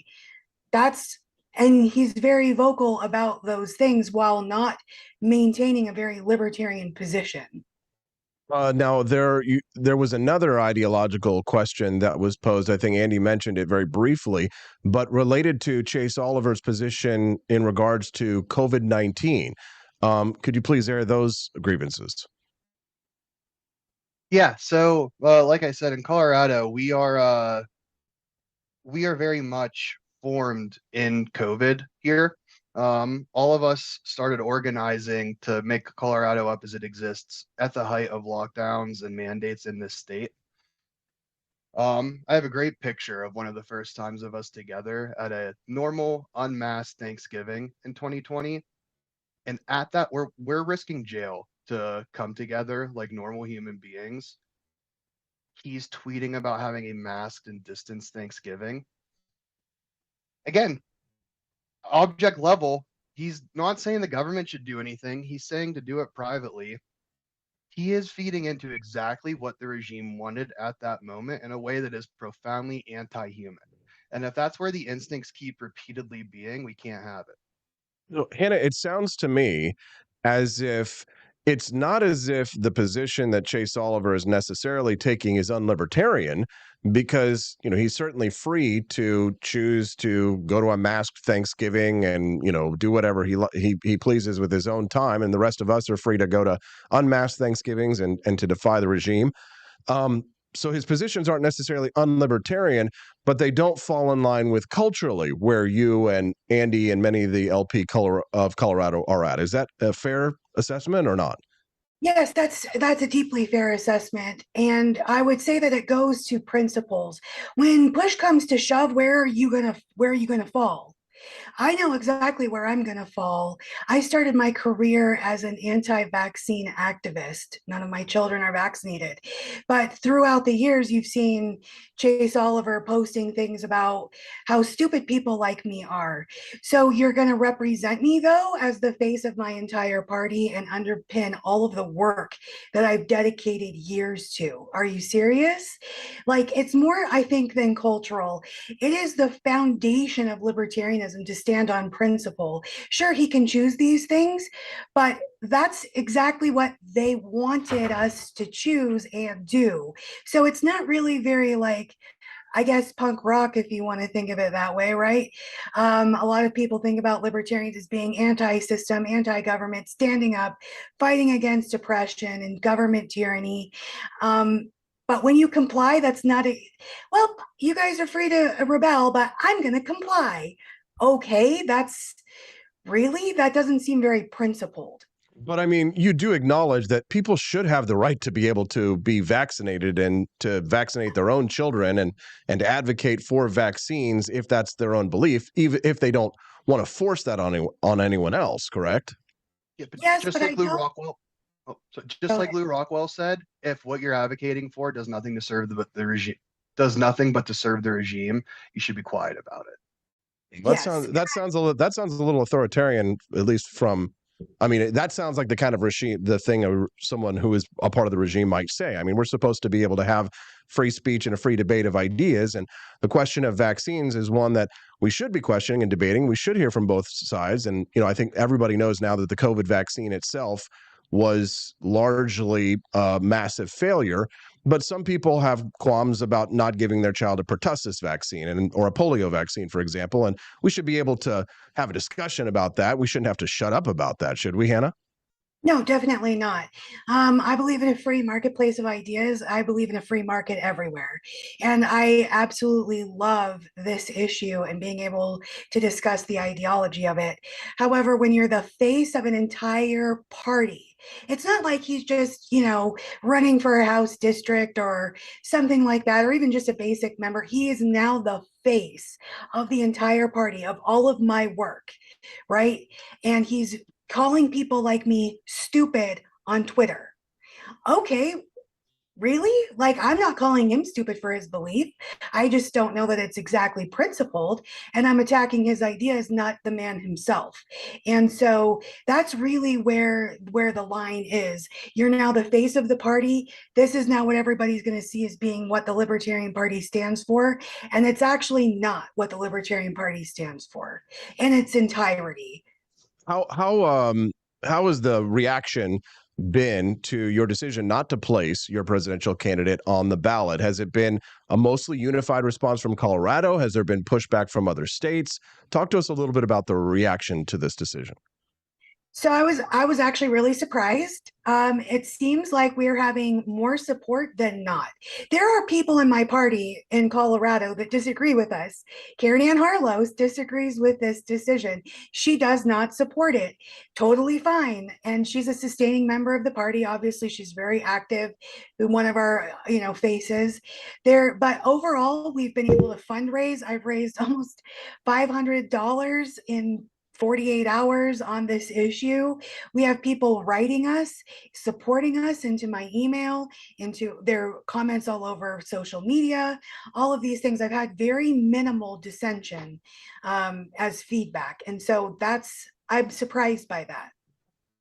Speaker 16: And he's very vocal about those things while not maintaining a very libertarian position.
Speaker 1: Now, there was another ideological question that was posed. I think Andy mentioned it very briefly, but related to Chase Oliver's position in regards to COVID-19. Could you please air those grievances?
Speaker 17: Yeah, so like I said, in Colorado, we are very much formed in COVID here. All of us started organizing to make Colorado up as it exists at the height of lockdowns and mandates in this state. I have a great picture of one of the first times of us together at a normal unmasked Thanksgiving in 2020. And at that, we're risking jail to come together like normal human beings. He's tweeting about having a masked and distanced Thanksgiving. Again, object level, he's not saying the government should do anything. He's saying to do it privately. He is feeding into exactly what the regime wanted at that moment in a way that is profoundly anti-human. And if that's where the instincts keep repeatedly being, we can't have it.
Speaker 1: So, Hannah, it sounds to me as if it's not as if the position that Chase Oliver is necessarily taking is unlibertarian, because he's certainly free to choose to go to a masked Thanksgiving and do whatever he pleases with his own time, and the rest of us are free to go to unmasked Thanksgivings and to defy the regime. So his positions aren't necessarily unlibertarian, but they don't fall in line with culturally where you and Andy and many of the LP of Colorado are at. Is that a fair assessment or not?
Speaker 16: Yes, that's a deeply fair assessment. And I would say that it goes to principles. When push comes to shove, where are you gonna fall? I know exactly where I'm going to fall. I started my career as an anti-vaccine activist. None of my children are vaccinated. But throughout the years, you've seen Chase Oliver posting things about how stupid people like me are. So you're going to represent me, though, as the face of my entire party and underpin all of the work that I've dedicated years to. Are you serious? Like, it's more, I think, than cultural. It is the foundation of libertarianism to stand on principle. Sure, he can choose these things, but that's exactly what they wanted us to choose and do. So it's not really very, like, I guess, punk rock, if you want to think of it that way, right? A lot of people think about libertarians as being anti-system, anti-government, standing up, fighting against oppression and government tyranny. But when you comply, that's not well, you guys are free to rebel, but I'm going to comply. Okay, that doesn't seem very principled.
Speaker 1: But I mean, you do acknowledge that people should have the right to be able to be vaccinated and to vaccinate their own children and advocate for vaccines if that's their own belief, even if they don't want to force that on anyone else, correct?
Speaker 17: Yeah, but
Speaker 16: yes,
Speaker 17: just
Speaker 16: but
Speaker 17: like Lou Rockwell. Lou Rockwell said, if what you're advocating for does nothing to serve the regime, does nothing but to serve the regime, you should be quiet about it.
Speaker 1: That sounds a little authoritarian, at least from. I mean, that sounds like the kind of regime, the thing someone who is a part of the regime might say. I mean, we're supposed to be able to have free speech and a free debate of ideas. And the question of vaccines is one that we should be questioning and debating. We should hear from both sides. And, I think everybody knows now that the COVID vaccine itself was largely a massive failure. But some people have qualms about not giving their child a pertussis vaccine or a polio vaccine, for example. And we should be able to have a discussion about that. We shouldn't have to shut up about that, should we, Hannah?
Speaker 16: No, definitely not. I believe in a free marketplace of ideas. I believe in a free market everywhere. And I absolutely love this issue and being able to discuss the ideology of it. However, when you're the face of an entire party, it's not like he's just, running for a House district or something like that, or even just a basic member. He is now the face of the entire party, of all of my work, right? And he's calling people like me stupid on Twitter. Okay, really? Like, I'm not calling him stupid for his belief. I just don't know that it's exactly principled, and I'm attacking his ideas, not the man himself. And so that's really where the line is. You're now the face of the party. This is now what everybody's going to see as being what the Libertarian Party stands for, and it's actually not what the Libertarian Party stands for in its entirety.
Speaker 1: How has the reaction been to your decision not to place your presidential candidate on the ballot? Has it been a mostly unified response from Colorado? Has there been pushback from other states? Talk to us a little bit about the reaction to this decision.
Speaker 16: So I was actually really surprised. It seems like we're having more support than not. There are people in my party in Colorado that disagree with us. Karen Ann Harlow disagrees with this decision. She does not support it. Totally fine. And she's a sustaining member of the party. Obviously, she's very active, one of our faces there. But overall, we've been able to fundraise. I've raised almost $500 in 48 hours on this issue. We have people writing us, supporting us into my email, into their comments all over social media, all of these things. I've had very minimal dissension as feedback. And so I'm surprised by that.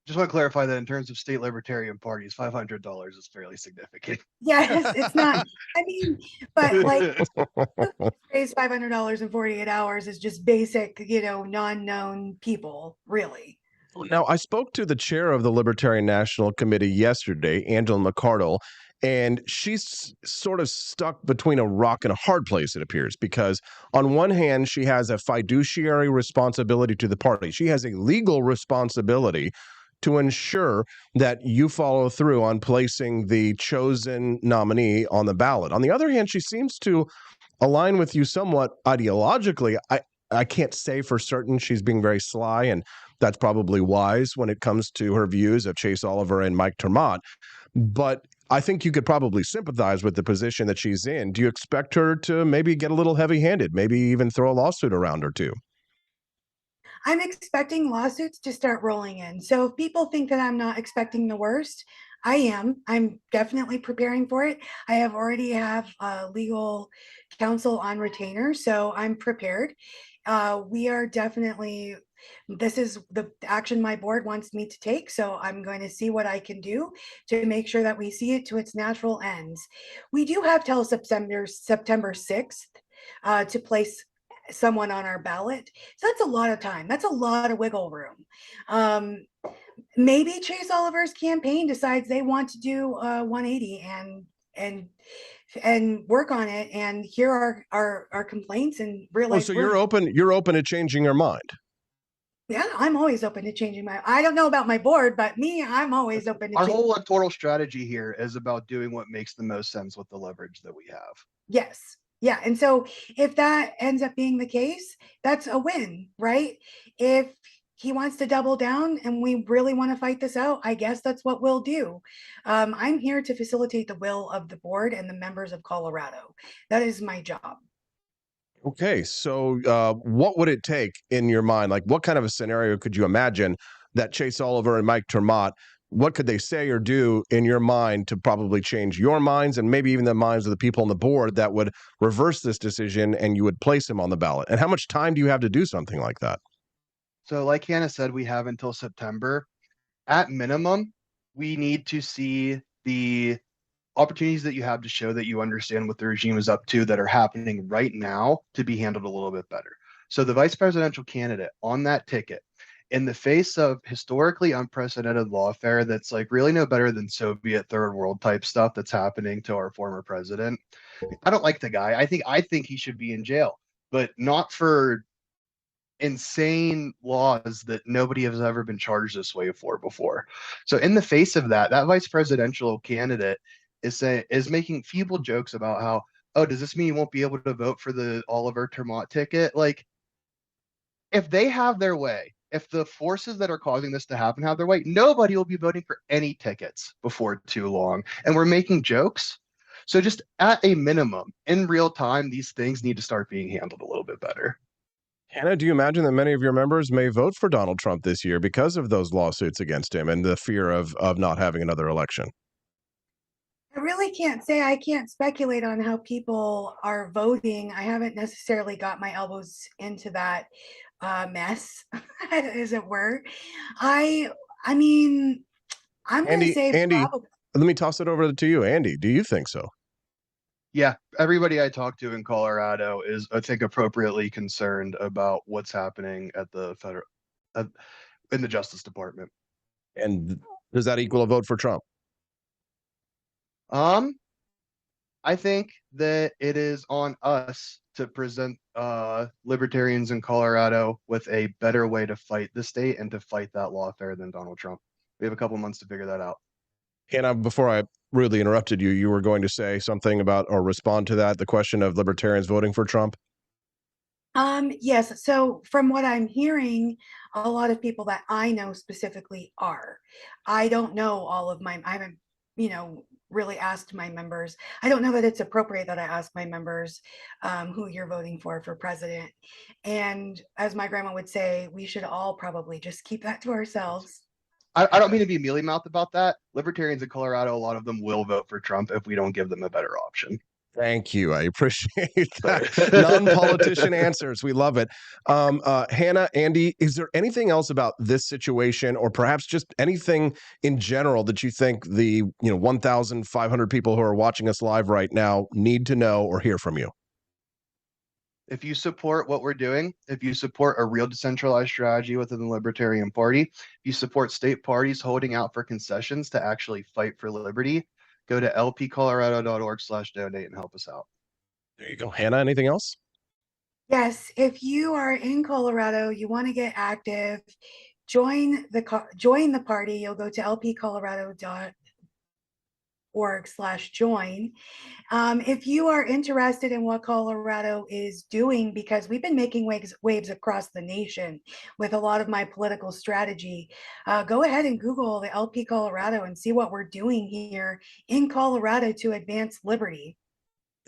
Speaker 17: Just want to clarify that in terms of state libertarian parties, $500 is fairly significant.
Speaker 16: Yes, it's not. I mean, but like raise $500 in 48 hours is just basic, non-known people, really.
Speaker 1: Now, I spoke to the chair of the Libertarian National Committee yesterday, Angela McCardle, and she's sort of stuck between a rock and a hard place, it appears, because on one hand, she has a fiduciary responsibility to the party. She has a legal responsibility to ensure that you follow through on placing the chosen nominee on the ballot. On the other hand, she seems to align with you somewhat ideologically. I can't say for certain she's being very sly, and that's probably wise when it comes to her views of Chase Oliver and Mike Termott. But I think you could probably sympathize with the position that she's in. Do you expect her to maybe get a little heavy-handed, maybe even throw a lawsuit around her too?
Speaker 16: I'm expecting lawsuits to start rolling in. So if people think that I'm not expecting the worst, I am. I'm definitely preparing for it. I already have legal counsel on retainer, so I'm prepared. We are definitely, this is the action my board wants me to take, so I'm going to see what I can do to make sure that we see it to its natural ends. We do have till September 6th to place someone on our ballot. So that's a lot of time. That's a lot of wiggle room. Maybe Chase Oliver's campaign decides they want to do 180 and work on it and hear our complaints and realize.
Speaker 1: So you're open to changing your mind.
Speaker 16: Yeah, I'm always open to changing I don't know about my board, but I'm always open to
Speaker 17: Our whole electoral strategy here is about doing what makes the most sense with the leverage that we have.
Speaker 16: Yes. Yeah. And so if that ends up being the case, that's a win, right? If he wants to double down and we really want to fight this out, I guess that's what we'll do. I'm here to facilitate the will of the board and the members of Colorado. That is my job.
Speaker 1: Okay. So what would it take in your mind? Like, what kind of a scenario could you imagine that Chase Oliver and Mike Termott, what could they say or do in your mind to probably change your minds and maybe even the minds of the people on the board that would reverse this decision and you would place him on the ballot? And how much time do you have to do something like that?
Speaker 17: So like Hannah said, we have until September. At minimum, we need to see the opportunities that you have to show that you understand what the regime is up to that are happening right now to be handled a little bit better. So the vice presidential candidate on that ticket, in the face of historically unprecedented lawfare that's like really no better than Soviet third world type stuff that's happening to our former president. I don't like the guy. I think he should be in jail, but not for insane laws that nobody has ever been charged this way for before. So in the face of that vice presidential candidate is making feeble jokes about how, oh, does this mean you won't be able to vote for the Oliver Termott ticket? Like, if they have their way, if the forces that are causing this to happen have their way, nobody will be voting for any tickets before too long. And we're making jokes. So just at a minimum, in real time, these things need to start being handled a little bit better.
Speaker 1: Hannah, do you imagine that many of your members may vote for Donald Trump this year because of those lawsuits against him and the fear of not having another election?
Speaker 16: I really can't say. I can't speculate on how people are voting. I haven't necessarily got my elbows into that mess, as it were. I I mean, I'm going to say
Speaker 1: Andy,
Speaker 16: probably.
Speaker 1: let me toss it over to you. Andy, do you think so?
Speaker 17: Yeah, everybody I talk to in Colorado is, I think, appropriately concerned about what's happening at the federal, uh, in the Justice Department.
Speaker 1: And does that equal a vote for Trump?
Speaker 17: I think that it is on us to present libertarians in Colorado with a better way to fight the state and to fight that lawfare than Donald Trump. We have a couple months to figure that out.
Speaker 1: Hannah, before I rudely interrupted you, you were going to say something about or respond to that, the question of libertarians voting for Trump?
Speaker 16: Yes. So from what I'm hearing, a lot of people that I know specifically are. I don't know all of my, I haven't, really asked my members. I don't know that it's appropriate that I ask my members who you're voting for president. And as my grandma would say, we should all probably just keep that to ourselves.
Speaker 17: I don't mean to be mealy mouthed about that. Libertarians in Colorado, a lot of them will vote for Trump if we don't give them a better option.
Speaker 1: Thank you. I appreciate that. Non-politician answers. We love it. Hannah, Andy, is there anything else about this situation or perhaps just anything in general that you think the 1,500 people who are watching us live right now need to know or hear from you?
Speaker 17: If you support what we're doing, if you support a real decentralized strategy within the Libertarian Party, if you support state parties holding out for concessions to actually fight for liberty, go to lpcolorado.org/donate and help us out.
Speaker 1: There you go. Hannah, anything else?
Speaker 16: Yes. If you are in Colorado, you want to get active, join the party. You'll go to lpcolorado.org/join. If you are interested in what Colorado is doing, because we've been making waves across the nation with a lot of my political strategy, go ahead and Google the LP Colorado and see what we're doing here in Colorado to advance liberty.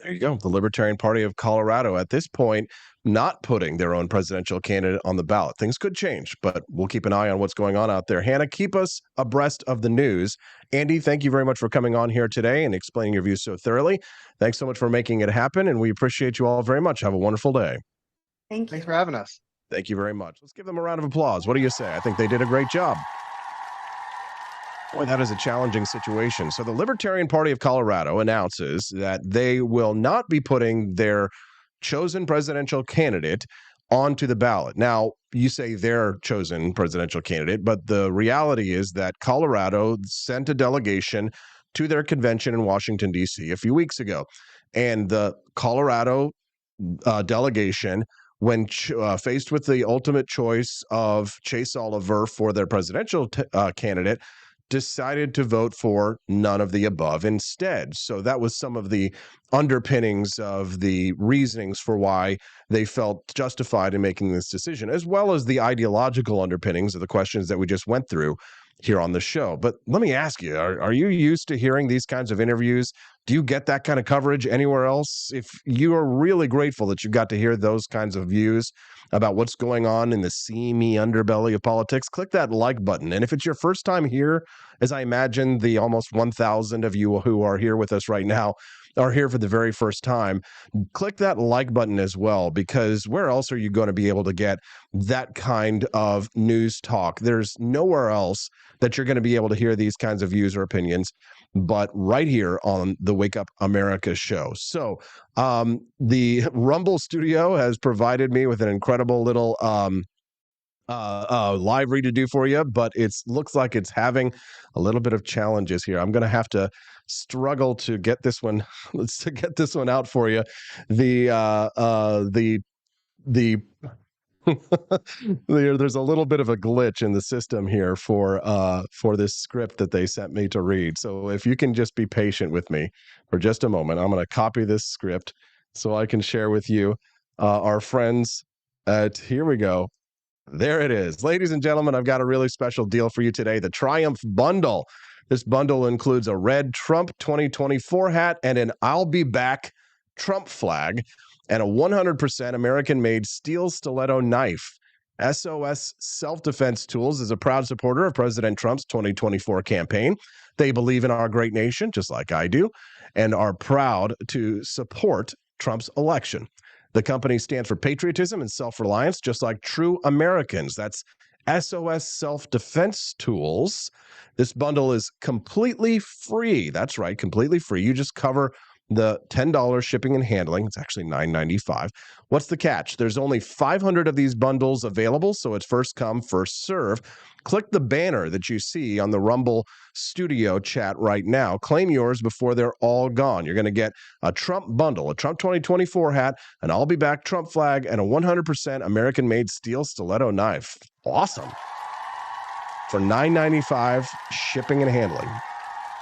Speaker 1: There you go. The Libertarian Party of Colorado at this point, not putting their own presidential candidate on the ballot. Things could change, but we'll keep an eye on what's going on out there. Hannah, keep us abreast of the news. Andy, thank you very much for coming on here today and explaining your views so thoroughly. Thanks so much for making it happen, and we appreciate you all very much. Have a wonderful day.
Speaker 16: Thank you.
Speaker 17: Thanks for having us.
Speaker 1: Thank you very much. Let's give them a round of applause. What do you say? I think they did a great job. Boy, that is a challenging situation. So the Libertarian Party of Colorado announces that they will not be putting their chosen presidential candidate onto the ballot. Now, you say their chosen presidential candidate, but the reality is that Colorado sent a delegation to their convention in Washington, D.C. a few weeks ago. And the Colorado delegation, when faced with the ultimate choice of Chase Oliver for their presidential candidate, decided to vote for none of the above instead. So that was some of the underpinnings of the reasonings for why they felt justified in making this decision, as well as the ideological underpinnings of the questions that we just went through here on the show. But let me ask you, are you used to hearing these kinds of interviews? Do you get that kind of coverage anywhere else? If you are really grateful that you got to hear those kinds of views about what's going on in the seamy underbelly of politics, click that like button. And if it's your first time here, as I imagine the almost 1,000 of you who are here with us right now are here for the very first time, click that like button as well, because where else are you going to be able to get that kind of news talk? There's nowhere else that you're going to be able to hear these kinds of views or opinions but right here on the Wake Up America show. So the Rumble studio has provided me with an incredible little live read to do for you, but it looks like it's having a little bit of challenges here. I'm going to have to struggle to get this one out for you. There's a little bit of a glitch in the system here for this script that they sent me to read. So if you can just be patient with me for just a moment, I'm going to copy this script so I can share with you our friends here we go. There it is. Ladies and gentlemen, I've got a really special deal for you today, the Triumph Bundle. This bundle includes a red Trump 2024 hat and an I'll Be Back Trump flag. and a 100% American-made steel stiletto knife. SOS Self-Defense Tools is a proud supporter of President Trump's 2024 campaign. They believe in our great nation, just like I do, and are proud to support Trump's election. The company stands for patriotism and self-reliance, just like true Americans. That's SOS Self-Defense Tools. This bundle is completely free. That's right, completely free. You just cover the $10 shipping and handling. It's actually $9.95. What's the catch? There's only 500 of these bundles available, so it's first come, first serve. Click the banner that you see on the Rumble Studio chat right now. Claim yours before they're all gone. You're going to get a Trump bundle, a Trump 2024 hat, an I'll Be Back Trump flag, and a 100% American-made steel stiletto knife. Awesome. For $9.95 shipping and handling.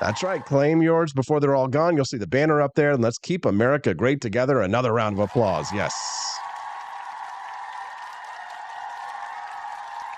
Speaker 1: That's right. Claim yours before they're all gone. You'll see the banner up there. And let's keep America great together. Another round of applause. Yes.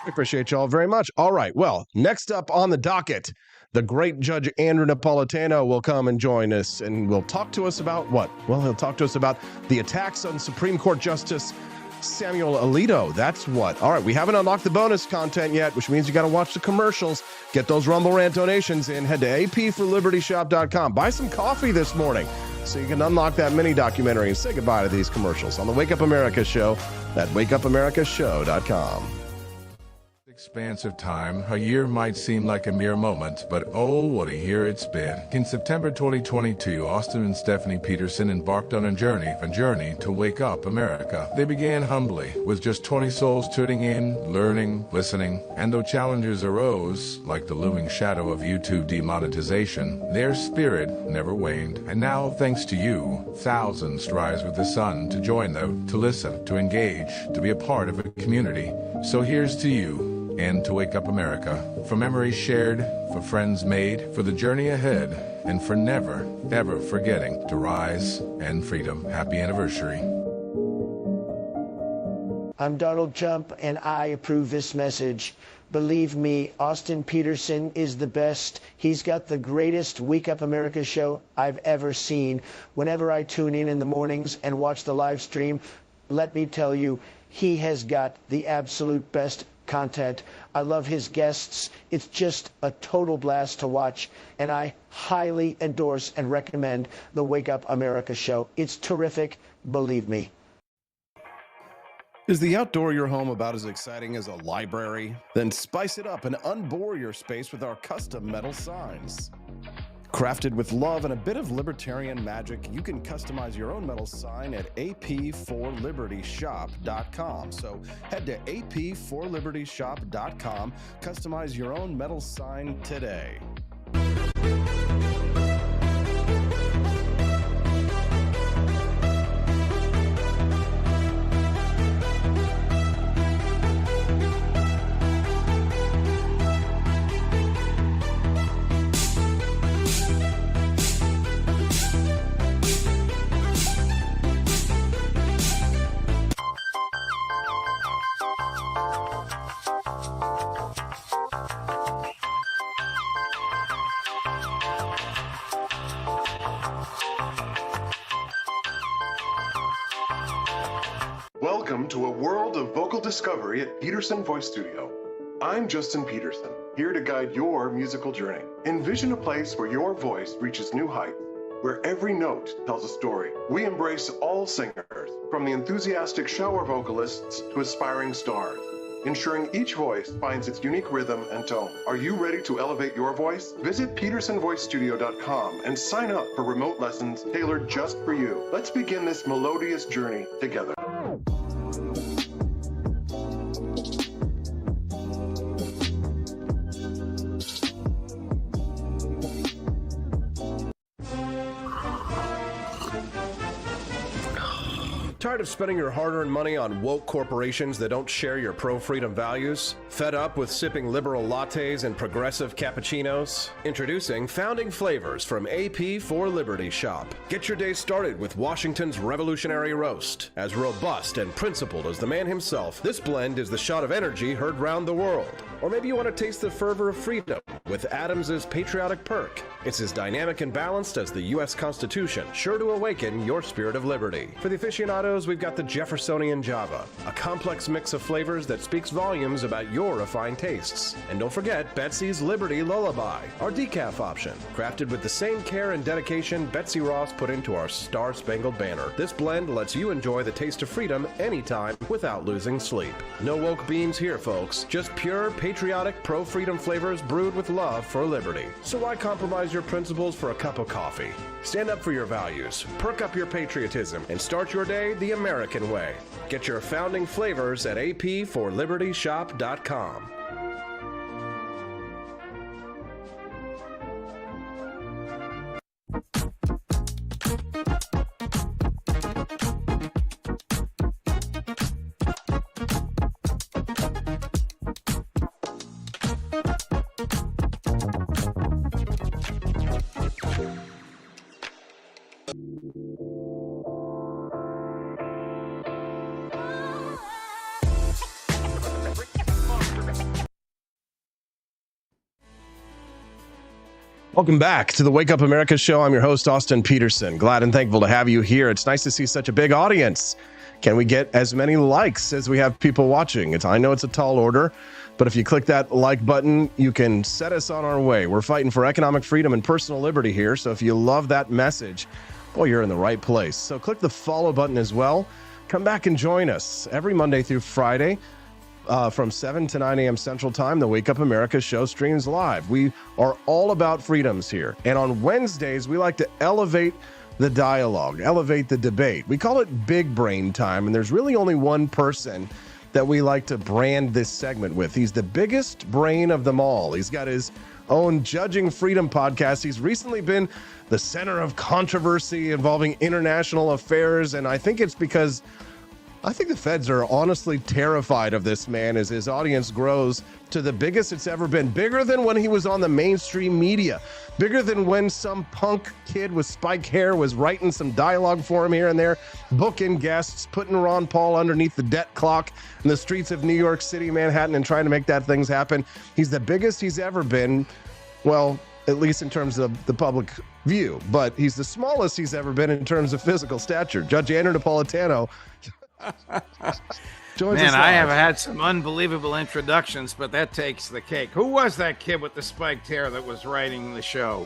Speaker 1: We appreciate you all very much. All right. Well, next up on the docket, the great Judge Andrew Napolitano will come and join us, and will talk to us about what? Well, he'll talk to us about the attacks on Supreme Court Justice Samuel Alito. That's what. All right, we haven't unlocked the bonus content yet, which means you got to watch the commercials. Get those Rumble Rant donations in. Head to apforlibertyshop.com. Buy some coffee this morning so you can unlock that mini documentary and say goodbye to these commercials on the Wake Up America show at wakeupamericashow.com.
Speaker 18: Expanse of time, a year might seem like a mere moment, but oh, what a year it's been. In September 2022, Austin and Stephanie Peterson embarked on a journey to wake up America. They began humbly, with just 20 souls tuning in, learning, listening, and though challenges arose, like the looming shadow of YouTube demonetization, their spirit never waned. And now, thanks to you, thousands rise with the sun to join them, to listen, to engage, to be a part of a community. So here's to you, and to wake up America, for memories shared, for friends made, for the journey ahead, and for never, ever forgetting to rise and freedom. Happy anniversary.
Speaker 19: I'm Donald Trump, and I approve this message. Believe me, Austin Peterson is the best. He's got the greatest Wake Up America show I've ever seen. Whenever I tune in the mornings and watch the live stream, let me tell you, he has got the absolute best content. I love his guests. It's just a total blast to watch, and I highly endorse and recommend the Wake Up America show. It's terrific, believe me.
Speaker 1: Is the outdoor your home about as exciting as a library? Then spice it up and unbore your space with our custom metal signs. Crafted with love and a bit of libertarian magic, you can customize your own metal sign at ap4libertyshop.com. So head to ap4libertyshop.com, customize your own metal sign today.
Speaker 20: Welcome to a world of vocal discovery at Peterson Voice Studio. I'm Justin Peterson, here to guide your musical journey. Envision a place where your voice reaches new heights, where every note tells a story. We embrace all singers, from the enthusiastic shower vocalists to aspiring stars, ensuring each voice finds its unique rhythm and tone. Are you ready to elevate your voice? Visit PetersonVoiceStudio.com and sign up for remote lessons tailored just for you. Let's begin this melodious journey together.
Speaker 1: Tired of spending your hard-earned money on woke corporations that don't share your pro-freedom values? Fed up with sipping liberal lattes and progressive cappuccinos? Introducing Founding Flavors from AP for Liberty Shop. Get your day started with Washington's Revolutionary Roast. As robust and principled as the man himself, this blend is the shot of energy heard round the world. Or maybe you want to taste the fervor of freedom with Adams's Patriotic Perk. It's as dynamic and balanced as the U.S. Constitution, sure to awaken your spirit of liberty. For the aficionados Tacos, we've got the Jeffersonian Java, a complex mix of flavors that speaks volumes about your refined tastes. And don't forget Betsy's Liberty Lullaby, our decaf option, crafted with the same care and dedication Betsy Ross put into our Star-Spangled Banner. This blend lets you enjoy the taste of freedom anytime without losing sleep. No woke beams here, folks. Just pure, patriotic, pro-freedom flavors brewed with love for liberty. So why compromise your principles for a cup of coffee? Stand up for your values, perk up your patriotism, and start your day the American way. Get your founding flavors at apforlibertyshop.com. Welcome back to the Wake Up America show. I'm your host, Austin Peterson. Glad and thankful to have you here. It's nice to see such a big audience. Can we get as many likes as we have people watching? I know it's a tall order, but if you click that like button, you can set us on our way. We're fighting for economic freedom and personal liberty here. So if you love that message, boy, you're in the right place. So click the follow button as well. Come back and join us every Monday through Friday. From 7 to 9 a.m. Central Time, the Wake Up America show streams live. We are all about freedoms here. And on Wednesdays, we like to elevate the dialogue, elevate the debate. We call it Big Brain Time, and there's really only one person that we like to brand this segment with. He's the biggest brain of them all. He's got his own Judging Freedom podcast. He's recently been the center of controversy involving international affairs, and I think it's because I think the feds are honestly terrified of this man as his audience grows to the biggest it's ever been. Bigger than when he was on the mainstream media. Bigger than when some punk kid with spike hair was writing some dialogue for him here and there, booking guests, putting Ron Paul underneath the debt clock in the streets of New York City, Manhattan, and trying to make that things happen. He's the biggest he's ever been. Well, at least in terms of the public view. But he's the smallest he's ever been in terms of physical stature. Judge Andrew Napolitano
Speaker 21: Man, I have had some unbelievable introductions, but that takes the cake. Who was that kid with the spiked hair that was writing the show?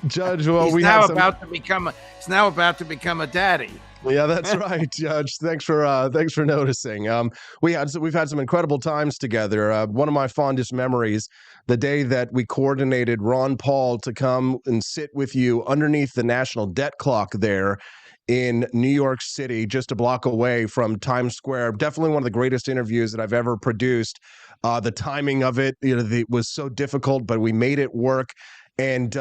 Speaker 1: Judge, well,
Speaker 21: he's now about to become a daddy.
Speaker 1: Yeah, that's right, Judge. Thanks for noticing. We've had some incredible times together. One of my fondest memories, the day that we coordinated Ron Paul to come and sit with you underneath the national debt clock there in New York City, just a block away from Times Square. Definitely one of the greatest interviews that I've ever produced. The timing of it, it was so difficult, but we made it work. And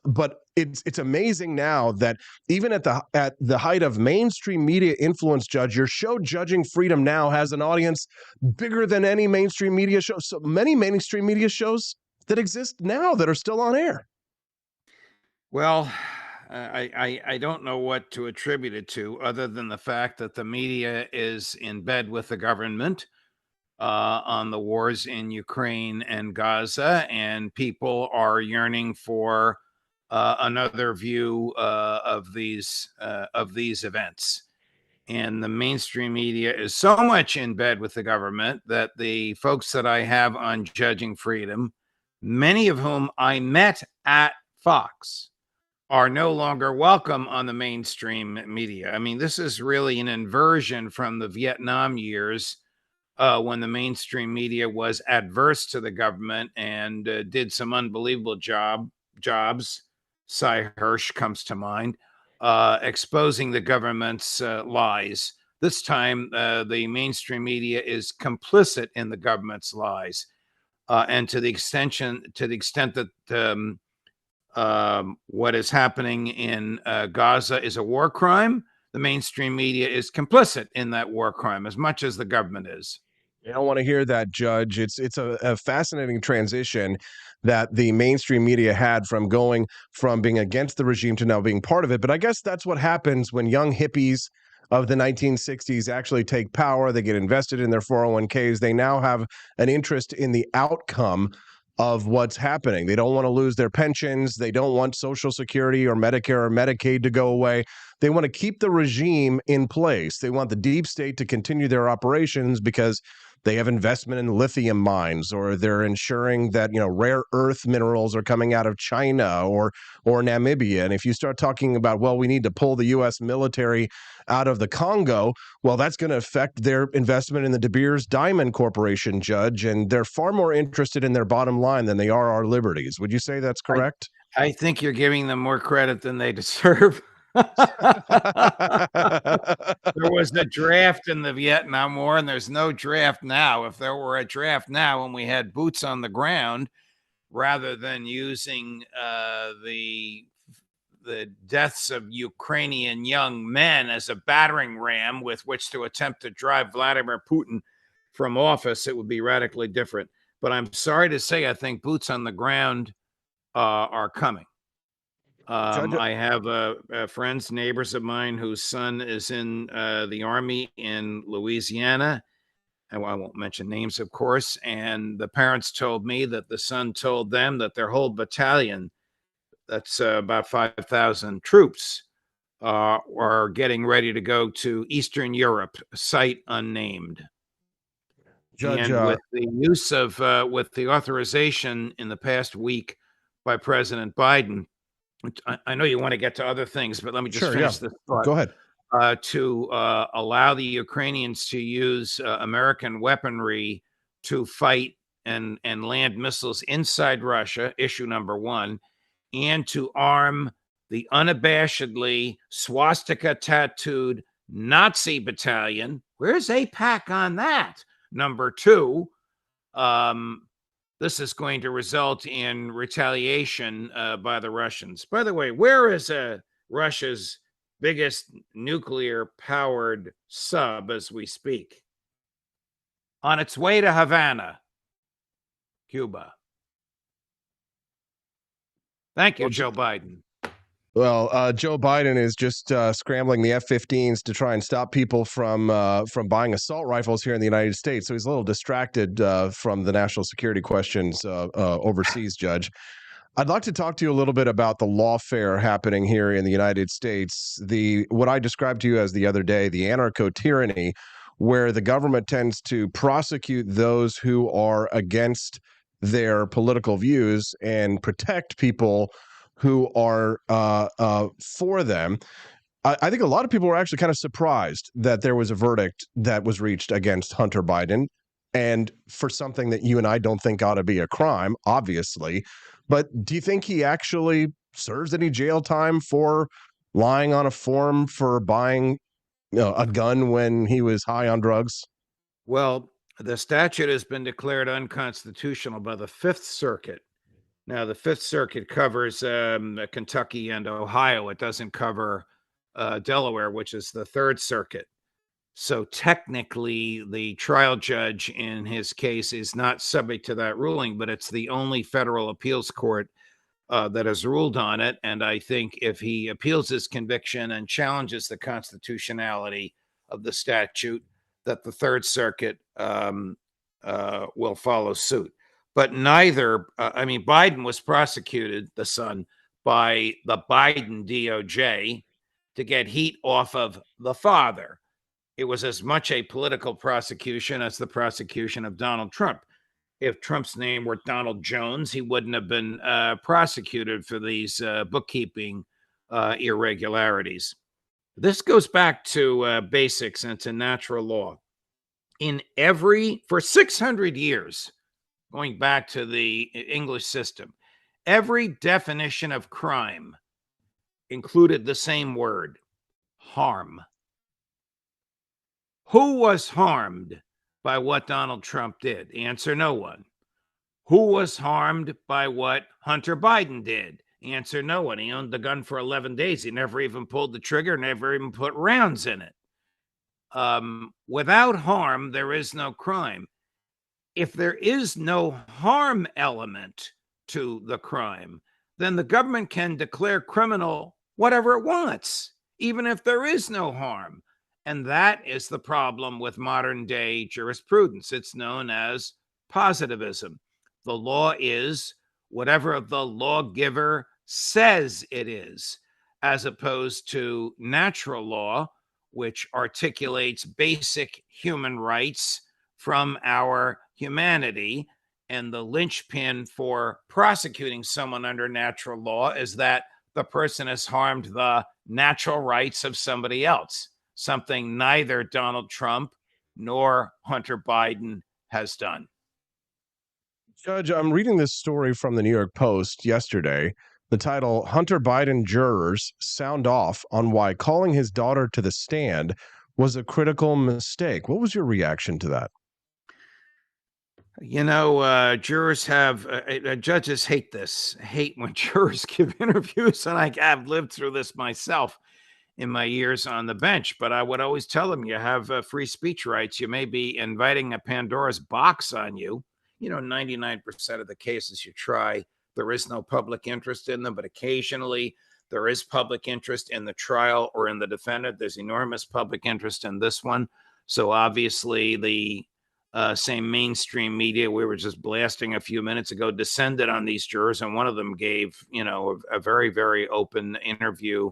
Speaker 1: but it's amazing now that even at the height of mainstream media influence, Judge, your show Judging Freedom now has an audience bigger than any mainstream media show. So many mainstream media shows that exist now that are still on air.
Speaker 21: Well, I don't know what to attribute it to other than the fact that the media is in bed with the government on the wars in Ukraine and Gaza, and people are yearning for another view of these events. And the mainstream media is so much in bed with the government that the folks that I have on Judging Freedom, many of whom I met at Fox, are no longer welcome on the mainstream media. I mean, this is really an inversion from the Vietnam years when the mainstream media was adverse to the government and did some unbelievable jobs. Cy Hirsch comes to mind, exposing the government's lies. This time, the mainstream media is complicit in the government's lies. And to the extent that what is happening in Gaza is a war crime, the mainstream media is complicit in that war crime as much as the government is.
Speaker 1: I don't want to hear that, Judge. It's a fascinating transition that the mainstream media had from going from being against the regime to now being part of it. But I guess that's what happens when young hippies of the 1960s actually take power. They get invested in their 401ks. They now have an interest in the outcome of what's happening. They don't want to lose their pensions. They don't want Social Security or Medicare or Medicaid to go away. They want to keep the regime in place. They want the deep state to continue their operations because they have investment in lithium mines, or they're ensuring that, you know, rare earth minerals are coming out of China or Namibia. And if you start talking about, well, we need to pull the U.S. military out of the Congo, well, that's going to affect their investment in the De Beers Diamond Corporation, Judge. And they're far more interested in their bottom line than they are our liberties. Would you say that's correct?
Speaker 21: I think you're giving them more credit than they deserve. There was a draft in the Vietnam War, and there's no draft now. If there were a draft now and we had boots on the ground, rather than using the deaths of Ukrainian young men as a battering ram with which to attempt to drive Vladimir Putin from office, it would be radically different. But I'm sorry to say, I think boots on the ground are coming. I have friends, neighbors of mine whose son is in the Army in Louisiana. And I won't mention names, of course. And the parents told me that the son told them that their whole battalion, that's about 5,000 troops, are getting ready to go to Eastern Europe, site unnamed.
Speaker 1: Judge,
Speaker 21: and with the use of, with the authorization in the past week by President Biden, I know you want to get to other things, but let me just finish this thought.
Speaker 1: Go ahead.
Speaker 21: To allow the Ukrainians to use American weaponry to fight and land missiles inside Russia, issue number one, and to arm the unabashedly swastika-tattooed Nazi battalion. Where's AIPAC on that? Number two, this is going to result in retaliation by the Russians. By the way, where is Russia's biggest nuclear-powered sub as we speak? On its way to Havana, Cuba. Thank you, Joe Biden.
Speaker 1: Well, Joe Biden is just scrambling the F-15s to try and stop people from buying assault rifles here in the United States. So he's a little distracted from the national security questions overseas, Judge. I'd like to talk to you a little bit about the lawfare happening here in the United States. What I described to you as the other day, the anarcho-tyranny, where the government tends to prosecute those who are against their political views and protect people who are for them. I think a lot of people were actually kind of surprised that there was a verdict that was reached against Hunter Biden, and for something that you and I don't think ought to be a crime, obviously. But do you think he actually serves any jail time for lying on a form for buying, a gun when he was high on drugs?
Speaker 21: Well, the statute has been declared unconstitutional by the Fifth Circuit. Now, the Fifth Circuit covers Kentucky and Ohio. It doesn't cover Delaware, which is the Third Circuit. So technically, the trial judge in his case is not subject to that ruling, but it's the only federal appeals court that has ruled on it. And I think if he appeals his conviction and challenges the constitutionality of the statute, that the Third Circuit will follow suit. But neither, Biden was prosecuted, the son, by the Biden DOJ to get heat off of the father. It was as much a political prosecution as the prosecution of Donald Trump. If Trump's name were Donald Jones, he wouldn't have been prosecuted for these bookkeeping irregularities. This goes back to basics and to natural law. For 600 years, going back to the English system, every definition of crime included the same word, harm. Who was harmed by what Donald Trump did? Answer, no one. Who was harmed by what Hunter Biden did? Answer, no one. He owned the gun for 11 days. He never even pulled the trigger, never even put rounds in it. Without harm, there is no crime. If there is no harm element to the crime, then the government can declare criminal whatever it wants, even if there is no harm. And that is the problem with modern day jurisprudence. It's known as positivism. The law is whatever the lawgiver says it is, as opposed to natural law, which articulates basic human rights from our humanity. And the linchpin for prosecuting someone under natural law is that the person has harmed the natural rights of somebody else, something neither Donald Trump nor Hunter Biden has done.
Speaker 1: Judge, I'm reading this story from the New York Post yesterday. The title, Hunter Biden Jurors Sound Off on Why Calling His Daughter to the Stand Was a Critical Mistake. What was your reaction to that?
Speaker 21: You know, jurors have, judges hate when jurors give interviews, and I have lived through this myself in my years on the bench. But I would always tell them, you have free speech rights. You may be inviting a Pandora's box on you. You know, 99% of the cases you try, there is no public interest in them, but occasionally there is public interest in the trial or in the defendant. There's enormous public interest in this one. So obviously the same mainstream media we were just blasting a few minutes ago descended on these jurors, and one of them gave, you know, a very, very open interview,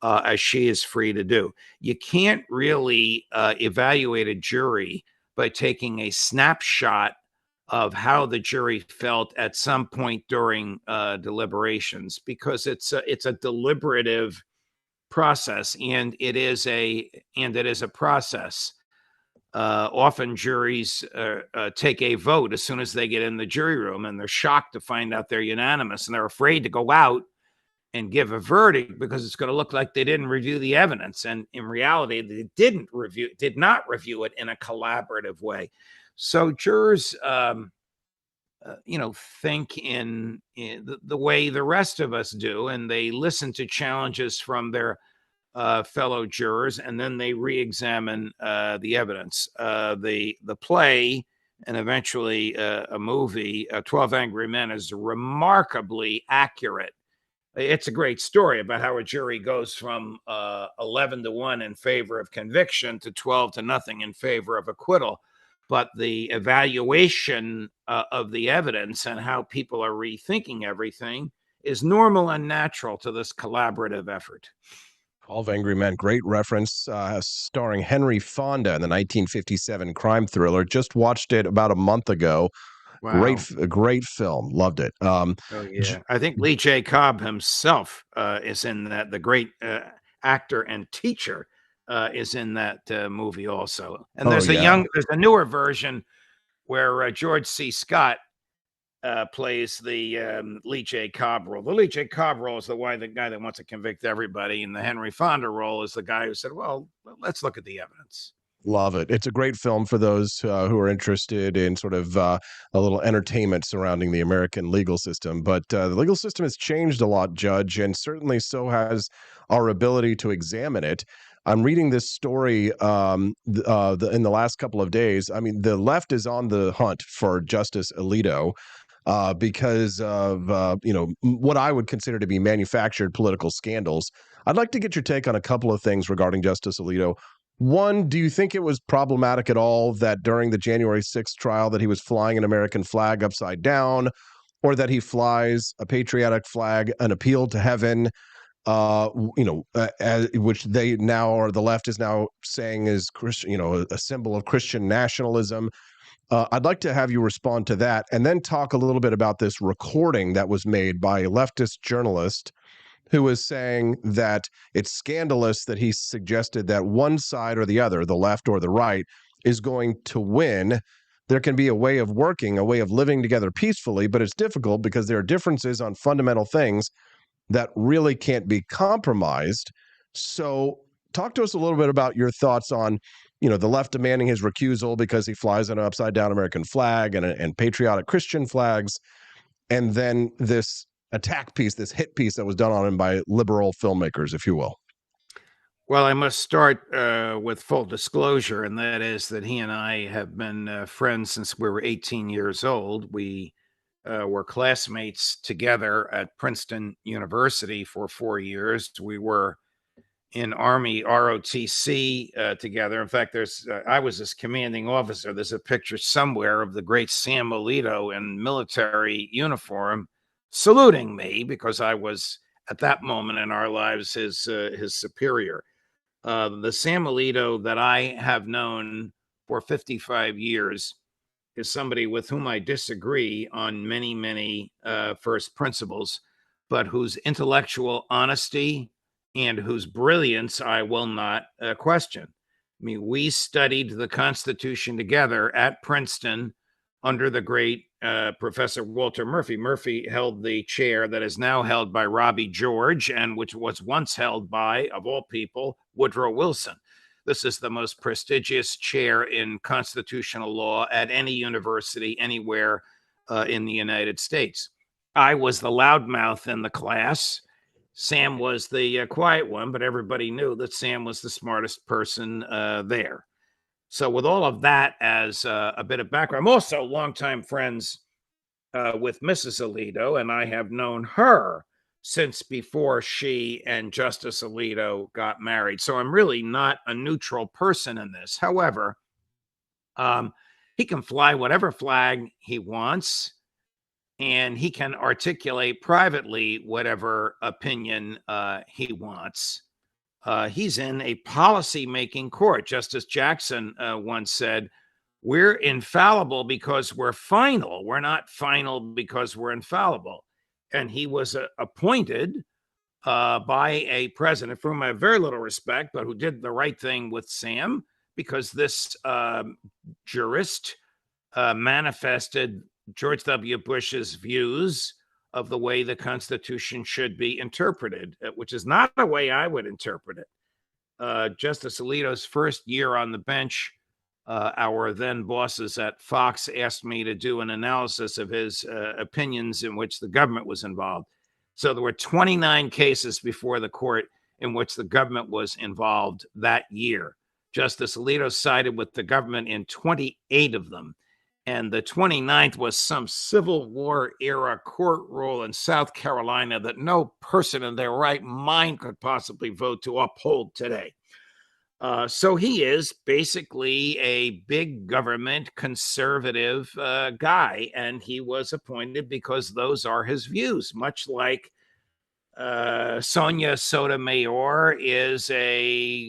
Speaker 21: as she is free to do. You can't really evaluate a jury by taking a snapshot of how the jury felt at some point during deliberations, because it's a deliberative process, and it is a process. Often juries take a vote as soon as they get in the jury room, and they're shocked to find out they're unanimous, and they're afraid to go out and give a verdict because it's going to look like they didn't review the evidence. And in reality, they did not review it in a collaborative way. So jurors, think in the way the rest of us do, and they listen to challenges from their fellow jurors, and then they re-examine the evidence. The play, and eventually a movie, 12 Angry Men, is remarkably accurate. It's a great story about how a jury goes from 11-1 in favor of conviction to 12-0 in favor of acquittal. But the evaluation of the evidence and how people are rethinking everything is normal and natural to this collaborative effort.
Speaker 1: 12 Angry Men, great reference, starring Henry Fonda in the 1957 crime thriller. Just watched it about a month ago.
Speaker 21: Wow.
Speaker 1: Great film. Loved it.
Speaker 21: Oh, yeah. I think Lee J. Cobb himself is in that. The great actor and teacher is in that movie also. And there's a newer version where George C. Scott plays the Lee J. Cobb role. The Lee J. Cobb role is the guy that wants to convict everybody, and the Henry Fonda role is the guy who said, well, let's look at the evidence.
Speaker 1: Love it. It's a great film for those who are interested in sort of a little entertainment surrounding the American legal system. But the legal system has changed a lot, Judge, and certainly so has our ability to examine it. I'm reading this story in the last couple of days. I mean, the left is on the hunt for Justice Alito because of what I would consider to be manufactured political scandals. I'd like to get your take on a couple of things regarding Justice Alito. One, do you think it was problematic at all that during the January 6th trial that he was flying an American flag upside down, or that he flies a patriotic flag, an appeal to heaven, which they now, or the left is now saying is Christian, a symbol of Christian nationalism? I'd like to have you respond to that, and then talk a little bit about this recording that was made by a leftist journalist who is saying that it's scandalous that he suggested that one side or the other, the left or the right, is going to win. There can be a way of working, a way of living together peacefully, but it's difficult because there are differences on fundamental things that really can't be compromised. So talk to us a little bit about your thoughts on, the left demanding his recusal because he flies an upside down American flag and patriotic Christian flags, and then this attack piece, this hit piece that was done on him by liberal filmmakers, if you will.
Speaker 21: Well, I must start with full disclosure, and that is that he and I have been friends since we were 18 years old. We were classmates together at Princeton University for 4 years. We were in Army ROTC together. In fact, I was his commanding officer. There's a picture somewhere of the great Sam Alito in military uniform saluting me because I was at that moment in our lives his superior. The Sam Alito that I have known for 55 years is somebody with whom I disagree on many, many first principles, but whose intellectual honesty and whose brilliance I will not question. I mean, we studied the Constitution together at Princeton under the great Professor Walter Murphy. Murphy held the chair that is now held by Robbie George and which was once held by, of all people, Woodrow Wilson. This is the most prestigious chair in constitutional law at any university anywhere in the United States. I was the loudmouth in the class. Sam was the quiet one, but everybody knew that Sam was the smartest person there. So with all of that as a bit of background, I'm also longtime friends with Mrs. Alito, and I have known her since before she and Justice Alito got married. So I'm really not a neutral person in this. However, he can fly whatever flag he wants, and he can articulate privately whatever opinion he wants. He's in a policy-making court. Justice Jackson once said, "We're infallible because we're final. We're not final because we're infallible." And he was appointed by a president for whom I have very little respect, but who did the right thing with Sam, because this jurist manifested George W. Bush's views of the way the Constitution should be interpreted, which is not the way I would interpret it. Justice Alito's first year on the bench, our then bosses at Fox asked me to do an analysis of his opinions in which the government was involved. So there were 29 cases before the court in which the government was involved that year. Justice Alito sided with the government in 28 of them. And the 29th was some Civil War era court rule in South Carolina that no person in their right mind could possibly vote to uphold today. So he is basically a big government conservative guy, and he was appointed because those are his views, much like Sonia Sotomayor is a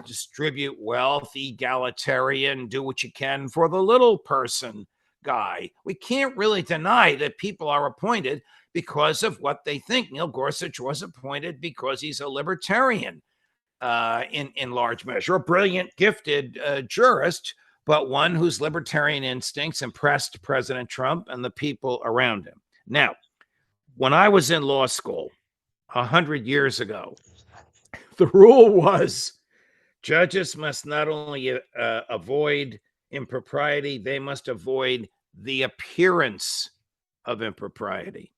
Speaker 21: distribute wealth, egalitarian, do what you can for the little person guy. We can't really deny that people are appointed because of what they think. Neil Gorsuch was appointed because he's a libertarian in large measure, a brilliant, gifted jurist, but one whose libertarian instincts impressed President Trump and the people around him. Now, when I was in law school 100 years ago, the rule was judges must not only avoid impropriety, they must avoid the appearance of impropriety.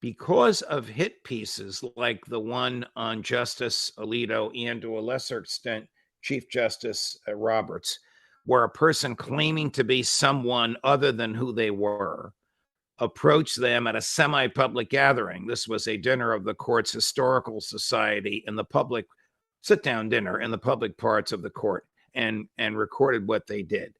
Speaker 21: Because of hit pieces like the one on Justice Alito and to a lesser extent, Chief Justice Roberts, where a person claiming to be someone other than who they were approached them at a semi-public gathering. This was a dinner of the court's historical society in the public sit-down dinner in the public parts of the court and recorded what they did.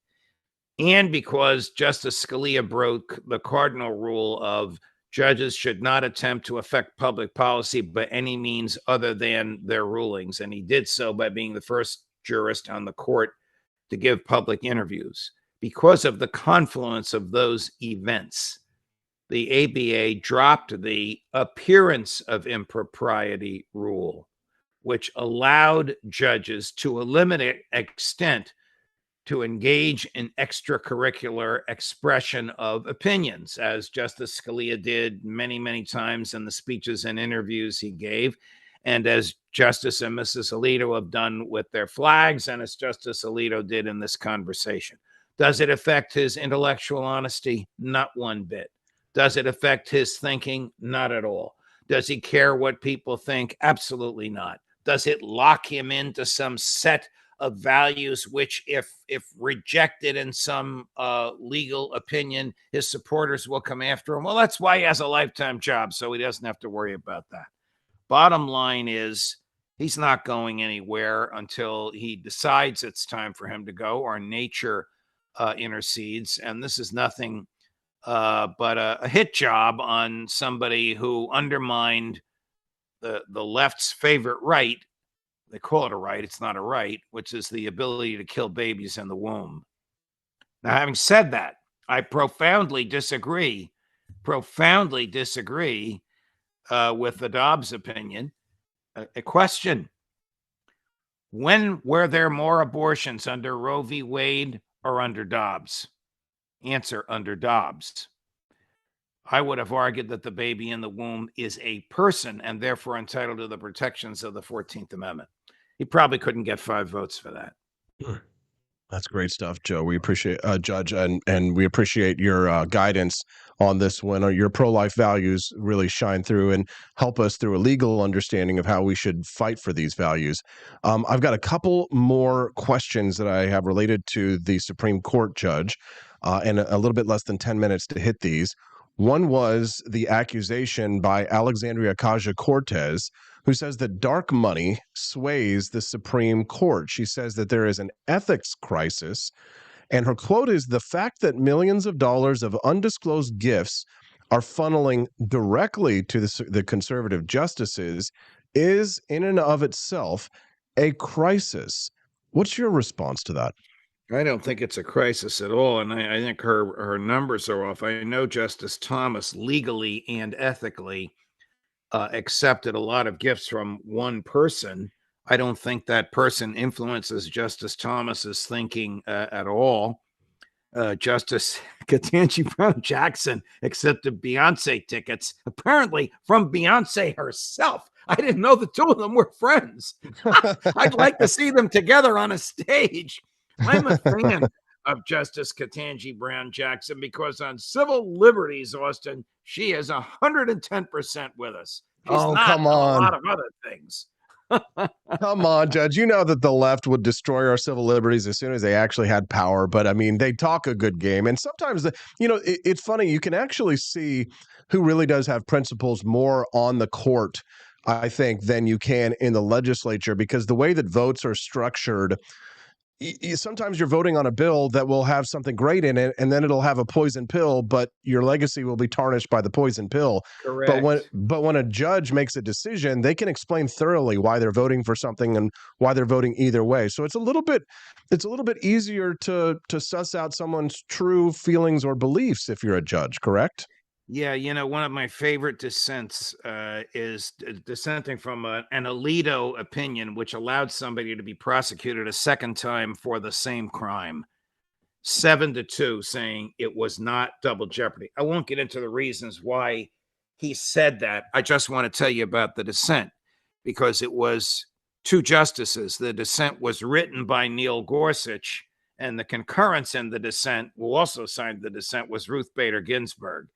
Speaker 21: And because Justice Scalia broke the cardinal rule of judges should not attempt to affect public policy by any means other than their rulings. And he did so by being the first jurist on the court to give public interviews. Because of the confluence of those events, the ABA dropped the appearance of impropriety rule, which allowed judges to a limited extent to engage in extracurricular expression of opinions, as Justice Scalia did many, many times in the speeches and interviews he gave, and as Justice and Mrs. Alito have done with their flags, and as Justice Alito did in this conversation. Does it affect his intellectual honesty? Not one bit. Does it affect his thinking? Not at all. Does he care what people think? Absolutely not. Does it lock him into some set of values which, if rejected in some legal opinion, his supporters will come after him? Well, that's why he has a lifetime job, so he doesn't have to worry about that. Bottom line is he's not going anywhere until he decides it's time for him to go, or nature intercedes. And this is nothing but a hit job on somebody who undermined the left's favorite right. They call it a right. It's not a right, which is the ability to kill babies in the womb. Now, having said that, I profoundly disagree with the Dobbs opinion. A question: when were there more abortions, under Roe v. Wade or under Dobbs? Answer: under Dobbs. I would have argued that the baby in the womb is a person and therefore entitled to the protections of the 14th Amendment. He probably couldn't get 5 votes for that.
Speaker 1: That's great stuff, Joe. We appreciate, Judge, and we appreciate your guidance on this one. Your pro-life values really shine through and help us through a legal understanding of how we should fight for these values. I've got a couple more questions that I have related to the Supreme Court, Judge, and a little bit less than 10 minutes to hit these. One was the accusation by Alexandria Ocasio-Cortez, who says that dark money sways the Supreme Court. She says that there is an ethics crisis, and her quote is, "The fact that millions of dollars of undisclosed gifts are funneling directly to the conservative justices is in and of itself a crisis." What's your response to that?
Speaker 21: I don't think it's a crisis at all, and I think her numbers are off. I know Justice Thomas legally and ethically accepted a lot of gifts from one person. I don't think that person influences Justice Thomas's thinking at all. Justice Ketanji Brown Jackson accepted Beyonce tickets, apparently from Beyonce herself. I didn't know the two of them were friends. I'd like to see them together on a stage. I'm a fan of Justice Ketanji Brown Jackson because on civil liberties, Austin, she is 110% with us. She's not
Speaker 1: come on.
Speaker 21: a lot of other things.
Speaker 1: Come on, Judge. You know that the left would destroy our civil liberties as soon as they actually had power. But I mean, they talk a good game. And sometimes, it's funny. You can actually see who really does have principles more on the court, I think, than you can in the legislature, because the way that votes are structured, sometimes you're voting on a bill that will have something great in it, and then it'll have a poison pill, but your legacy will be tarnished by the poison pill.
Speaker 21: Correct.
Speaker 1: But when a judge makes a decision, they can explain thoroughly why they're voting for something and why they're voting either way. So it's a little bit easier to suss out someone's true feelings or beliefs if you're a judge, correct?
Speaker 21: Yeah, one of my favorite dissents is dissenting from an Alito opinion, which allowed somebody to be prosecuted a second time for the same crime. 7-2, saying it was not double jeopardy. I won't get into the reasons why he said that. I just want to tell you about the dissent, because it was 2 justices. The dissent was written by Neil Gorsuch, and the concurrence in the dissent, who also signed the dissent, was Ruth Bader Ginsburg.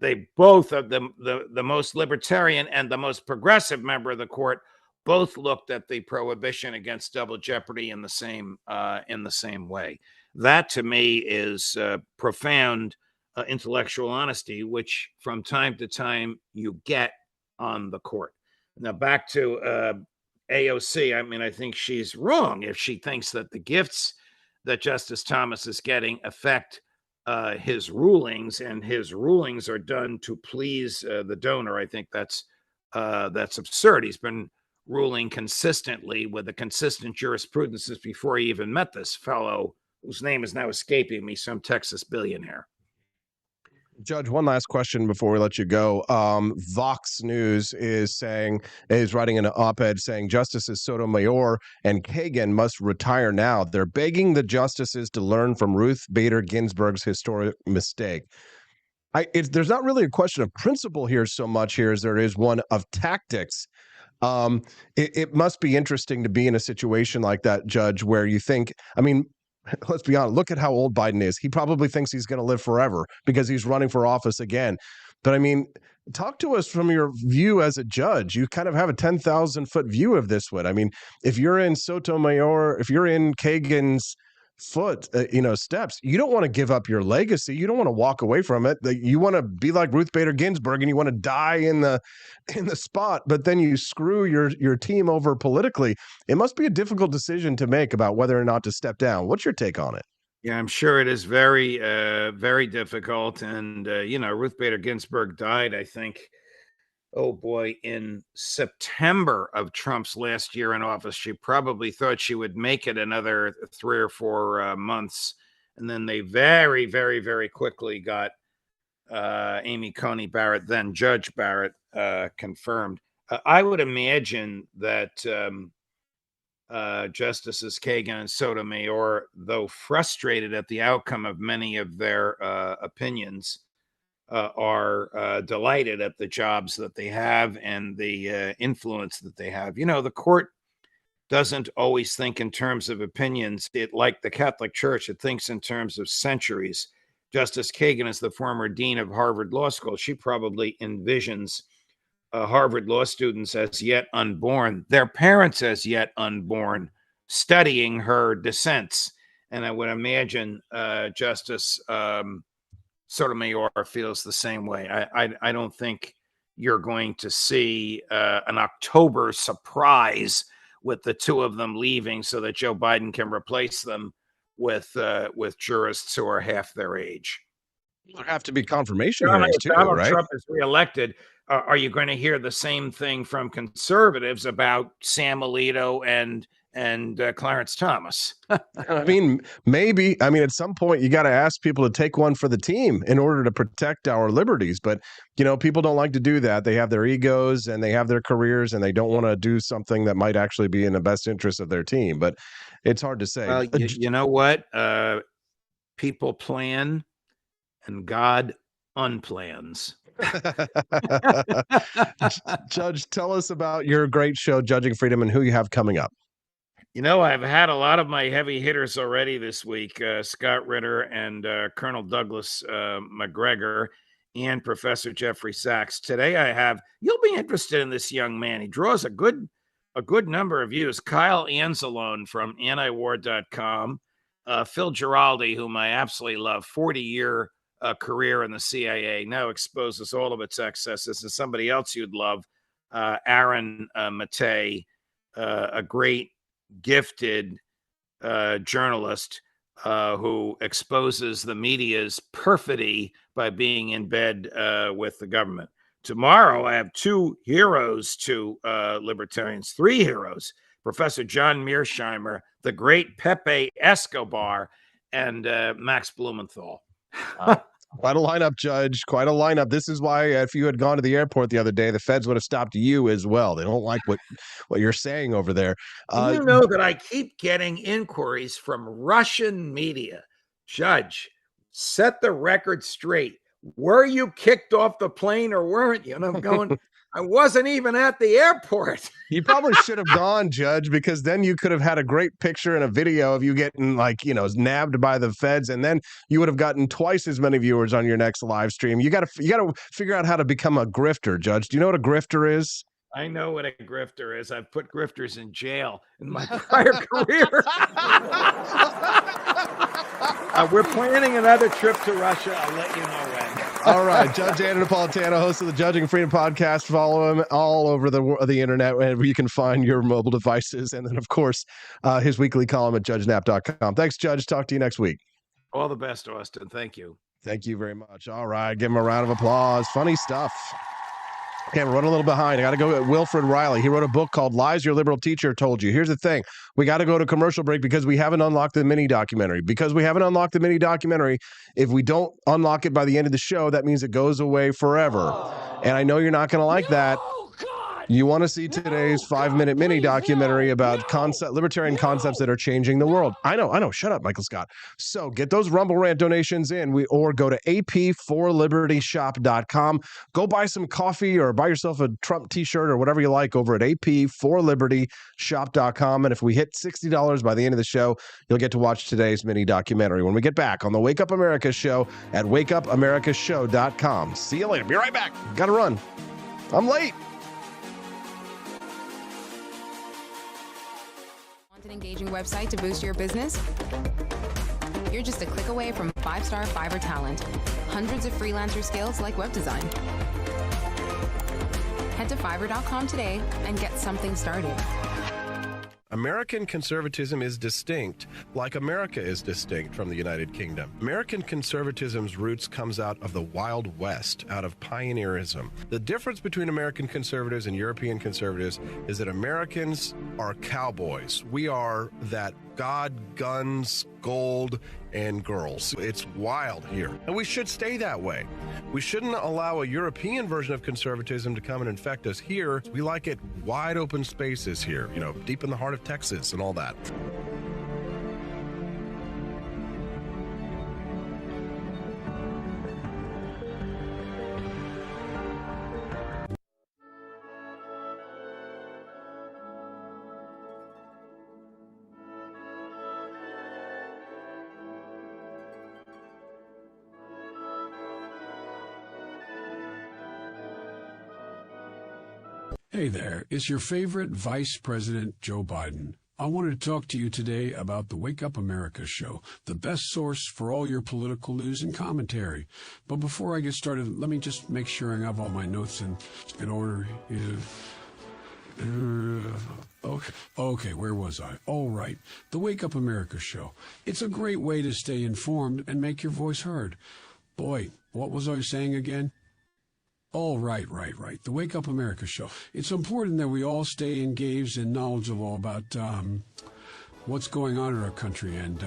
Speaker 21: They both, of the most libertarian and the most progressive member of the court, both looked at the prohibition against double jeopardy in the same way. That, to me, is profound intellectual honesty, which from time to time you get on the court. Now, back to AOC. I mean, I think she's wrong if she thinks that the gifts that Justice Thomas is getting affect his rulings, and his rulings are done to please the donor. I think that's absurd. He's been ruling consistently with the consistent jurisprudences before he even met this fellow, whose name is now escaping me, some Texas billionaire.
Speaker 1: Judge, one last question before we let you go. Vox News is writing an op-ed saying Justices Sotomayor and Kagan must retire now. They're begging the justices to learn from Ruth Bader Ginsburg's historic mistake. There's not really a question of principle here so much here as there is one of tactics. It must be interesting to be in a situation like that, Judge, where you think, I mean, let's be honest, look at how old Biden is. He probably thinks he's going to live forever because he's running for office again. But I mean, talk to us from your view as a judge. You kind of have a 10,000 foot view of this one. I mean, if you're in Sotomayor, if you're in Kagan's steps. You don't want to give up your legacy. You don't want to walk away from it. You want to be like Ruth Bader Ginsburg and you want to die in the spot, but then you screw your team over politically. It must be a difficult decision to make about whether or not to step down. What's your take on it?
Speaker 21: Yeah, I'm sure it is very, very difficult. And, Ruth Bader Ginsburg died, I think, in September of Trump's last year in office. She probably thought she would make it another 3 or 4 months. And then they very, very, very quickly got Amy Coney Barrett, then Judge Barrett, confirmed. I would imagine that Justices Kagan and Sotomayor, though frustrated at the outcome of many of their opinions, are delighted at the jobs that they have and the influence that they have. The court doesn't always think in terms of opinions. Like the Catholic Church, it thinks in terms of centuries. Justice Kagan is the former dean of Harvard Law School. She probably envisions Harvard law students as yet unborn, their parents as yet unborn, studying her dissents. And I would imagine Justice Sotomayor feels the same way. I don't think you're going to see an October surprise with the two of them leaving so that Joe Biden can replace them with jurists who are half their age.
Speaker 1: There have to be confirmation hearings too,
Speaker 21: Donald
Speaker 1: right?
Speaker 21: Trump is reelected. Are you going to hear the same thing from conservatives about Sam Alito and Clarence Thomas?
Speaker 1: I mean, maybe. I mean, at some point, you got to ask people to take one for the team in order to protect our liberties. But, people don't like to do that. They have their egos and they have their careers and they don't want to do something that might actually be in the best interest of their team. But it's hard to say.
Speaker 21: Well, you know what? People plan and God unplans.
Speaker 1: Judge, tell us about your great show, Judging Freedom, and who you have coming up.
Speaker 21: I've had a lot of my heavy hitters already this week, Scott Ritter and Colonel Douglas McGregor and Professor Jeffrey Sachs. Today you'll be interested in this young man. He draws a good number of views. Kyle Anzalone from antiwar.com, Phil Giraldi, whom I absolutely love, 40-year career in the CIA, now exposes all of its excesses, and somebody else you'd love, Aaron Matei, a great, gifted journalist who exposes the media's perfidy by being in bed with the government. Tomorrow, I have 2 heroes to libertarians, 3 heroes, Professor John Mearsheimer, the great Pepe Escobar, and Max Blumenthal.
Speaker 1: Quite a lineup, Judge. Quite a lineup. This is why if you had gone to the airport the other day, the feds would have stopped you as well. They don't like what you're saying over there.
Speaker 21: You know that I keep getting inquiries from Russian media. Judge, set the record straight. Were you kicked off the plane or weren't you? And I'm going, I wasn't even at the airport.
Speaker 1: You probably should have gone, Judge, because then you could have had a great picture and a video of you getting nabbed by the feds, and then you would have gotten twice as many viewers on your next live stream. You got to figure out how to become a grifter, Judge. Do you know what a grifter is?
Speaker 21: I know what a grifter is. I've put grifters in jail in my prior career. We're planning another trip to Russia. I'll let you know when.
Speaker 1: All right. Judge Andrew Napolitano, host of the Judging Freedom podcast. Follow him all over the internet where you can find your mobile devices. And then, of course, his weekly column at judgenap.com. Thanks, Judge. Talk to you next week.
Speaker 21: All the best, Austin. Thank you.
Speaker 1: Thank you very much. All right. Give him a round of applause. Funny stuff. Okay, we're running a little behind. I got to go at Wilfred Riley. He wrote a book called Lies Your Liberal Teacher Told You. Here's the thing. We got to go to commercial break because we haven't unlocked the mini documentary. If we don't unlock it by the end of the show, that means it goes away forever. And I know you're not going to like that. You want to see today's 5-minute mini documentary about libertarian concepts that are changing the world. I know. Shut up, Michael Scott. So get those Rumble Rant donations in, or go to ap4libertyshop.com. Go buy some coffee or buy yourself a Trump t-shirt or whatever you like over at ap4libertyshop.com. And if we hit $60 by the end of the show, you'll get to watch today's mini documentary when we get back on the Wake Up America show at wakeupAmericaShow.com. See you later. Be right back. Got to run. I'm late.
Speaker 2: An engaging website to boost your business? You're just a click away from 5-star Fiverr talent. Hundreds of freelancer skills like web design. Head to Fiverr.com today and get something started.
Speaker 1: American conservatism is distinct, like America is distinct from the United Kingdom. American conservatism's roots comes out of the Wild West, out of pioneerism. The difference between American conservatives and European conservatives is that Americans are cowboys. We are that God, guns, gold, and girls. It's wild here, and we should stay that way. We shouldn't allow a European version of conservatism to come and infect us here. We like it wide open spaces here, you know, deep in the heart of Texas and all that.
Speaker 22: Hey there, it's your favorite Vice President Joe Biden. I wanted to talk to you today about the Wake Up America show, the best source for all your political news and commentary. But before I get started, let me just make sure I have all my notes in order. Okay, where was I? All right, the Wake Up America show. It's a great way to stay informed and make your voice heard. Boy, what was I saying again? Oh, right. The Wake Up America show. It's important that we all stay engaged and knowledgeable about what's going on in our country and,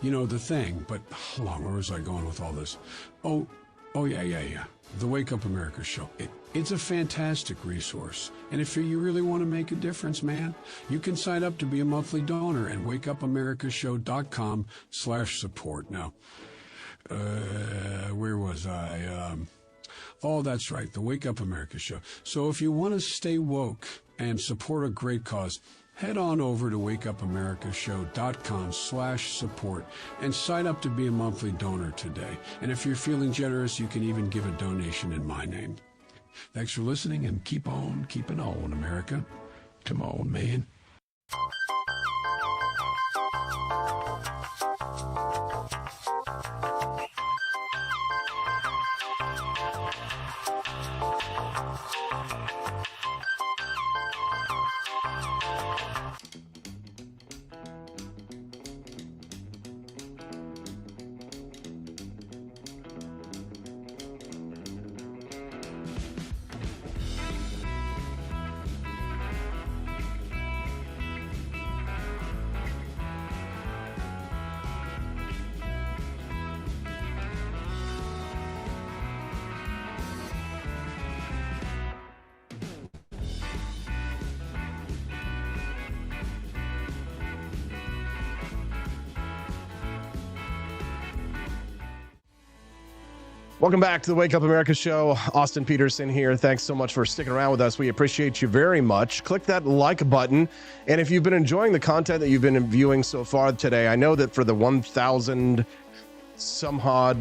Speaker 22: the thing. But hold on, where was I going with all this? Oh, yeah. The Wake Up America show. It's a fantastic resource. And if you really want to make a difference, man, you can sign up to be a monthly donor at wakeupAmericaShow.com/support. Now, where was I? Oh, that's right, the Wake Up America show. So if you want to stay woke and support a great cause, head on over to wakeupAmericaShow.com/support and sign up to be a monthly donor today. And if you're feeling generous, you can even give a donation in my name. Thanks for listening, and keep on keeping on, America. Come on, man.
Speaker 1: Welcome back to the Wake Up America show. Austin Peterson here. Thanks so much for sticking around with us. We appreciate you very much. Click that like button. And if you've been enjoying the content that you've been viewing so far today, I know that for the 1,000 some odd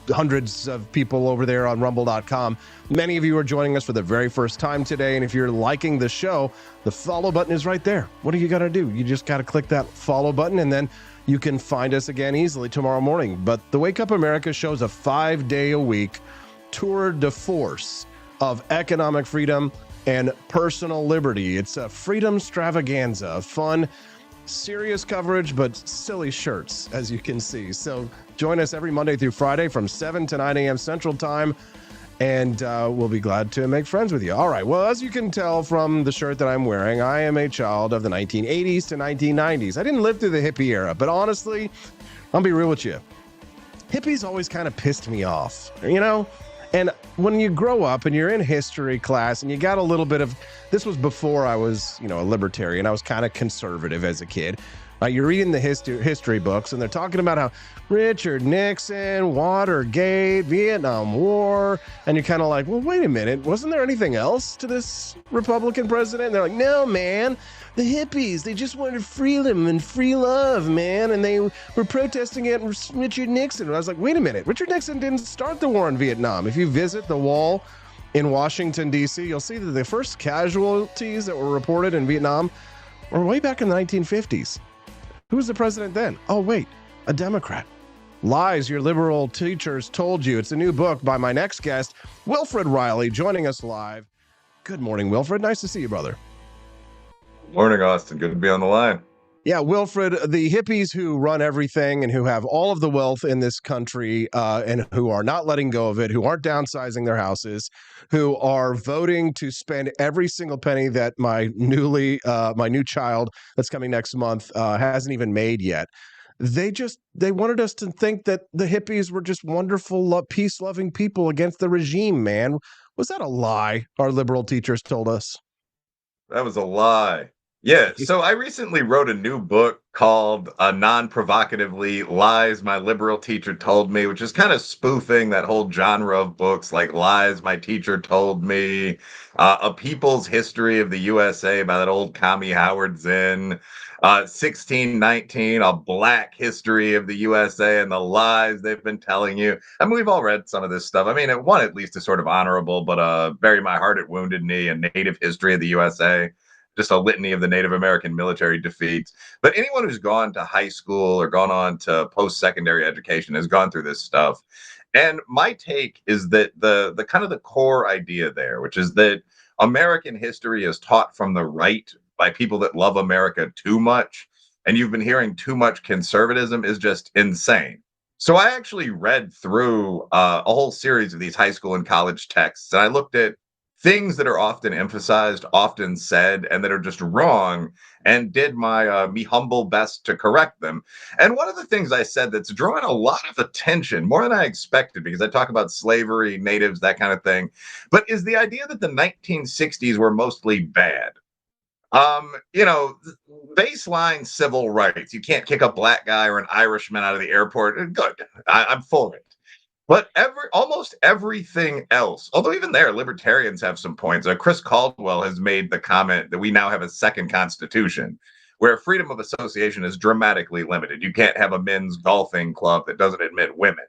Speaker 1: hundreds of people over there on rumble.com, many of you are joining us for the very first time today. And if you're liking the show, the follow button is right there. What do you got to do? You just got to click that follow button, and then you can find us again easily tomorrow morning. But the Wake Up America show is a 5-day-a-week tour de force of economic freedom and personal liberty. It's a freedom extravaganza, fun, serious coverage, but silly shirts, as you can see. So join us every Monday through Friday from 7 to 9 a.m. Central Time, and we'll be glad to make friends with you. All right, well, as you can tell from the shirt that I'm wearing, I am a child of the 1980s to 1990s. I didn't live through the hippie era, but honestly, I'll be real with you. Hippies always kind of pissed me off, you know? And when you grow up and you're in history class and you got a little bit of, this was before I was, a libertarian. I was kind of conservative as a kid. You're reading the history books, and they're talking about how Richard Nixon, Watergate, Vietnam War, and you're kind of like, well, wait a minute, wasn't there anything else to this Republican president? And they're like, no, man, the hippies, they just wanted freedom and free love, man, and they were protesting against Richard Nixon. And I was like, wait a minute, Richard Nixon didn't start the war in Vietnam. If you visit the wall in Washington, D.C., you'll see that the first casualties that were reported in Vietnam or way back in the 1950s. Who was the president then? Oh, wait, a Democrat. Lies Your Liberal Teachers Told You. It's a new book by my next guest, Wilfred Riley, joining us live. Good morning, Wilfred. Nice to see you, brother.
Speaker 3: Morning, Austin. Good to be on the line.
Speaker 1: Yeah, Wilfred, the hippies who run everything and who have all of the wealth in this country and who are not letting go of it, who aren't downsizing their houses, who are voting to spend every single penny that my new child that's coming next month hasn't even made yet. They wanted us to think that the hippies were just wonderful, peace-loving people against the regime, man. Was that a lie our liberal teachers told us?
Speaker 3: That was a lie. Yeah, so I recently wrote a new book called Non-Provocatively Lies My Liberal Teacher Told Me, which is kind of spoofing that whole genre of books like Lies My Teacher Told Me, A People's History of the USA by that old commie Howard Zinn, 1619, A Black History of the USA and the Lies They've Been Telling You. I mean, we've all read some of this stuff. I mean, one at least is sort of honorable, but Bury My Heart at Wounded Knee, A Native History of the USA. Just a litany of the Native American military defeats. But anyone who's gone to high school or gone on to post-secondary education has gone through this stuff. And my take is that the kind of the core idea there, which is that American history is taught from the right by people that love America too much, and you've been hearing too much conservatism, is just insane. So I actually read through a whole series of these high school and college texts, and I looked at things that are often emphasized, often said, and that are just wrong, and did my me humble best to correct them. And one of the things I said that's drawn a lot of attention, more than I expected, because I talk about slavery, natives, that kind of thing, but is the idea that the 1960s were mostly bad. Baseline civil rights. You can't kick a black guy or an Irishman out of the airport. Good. I'm for it. But almost everything else, although even there, libertarians have some points. Chris Caldwell has made the comment that we now have a second constitution where freedom of association is dramatically limited. You can't have a men's golfing club that doesn't admit women.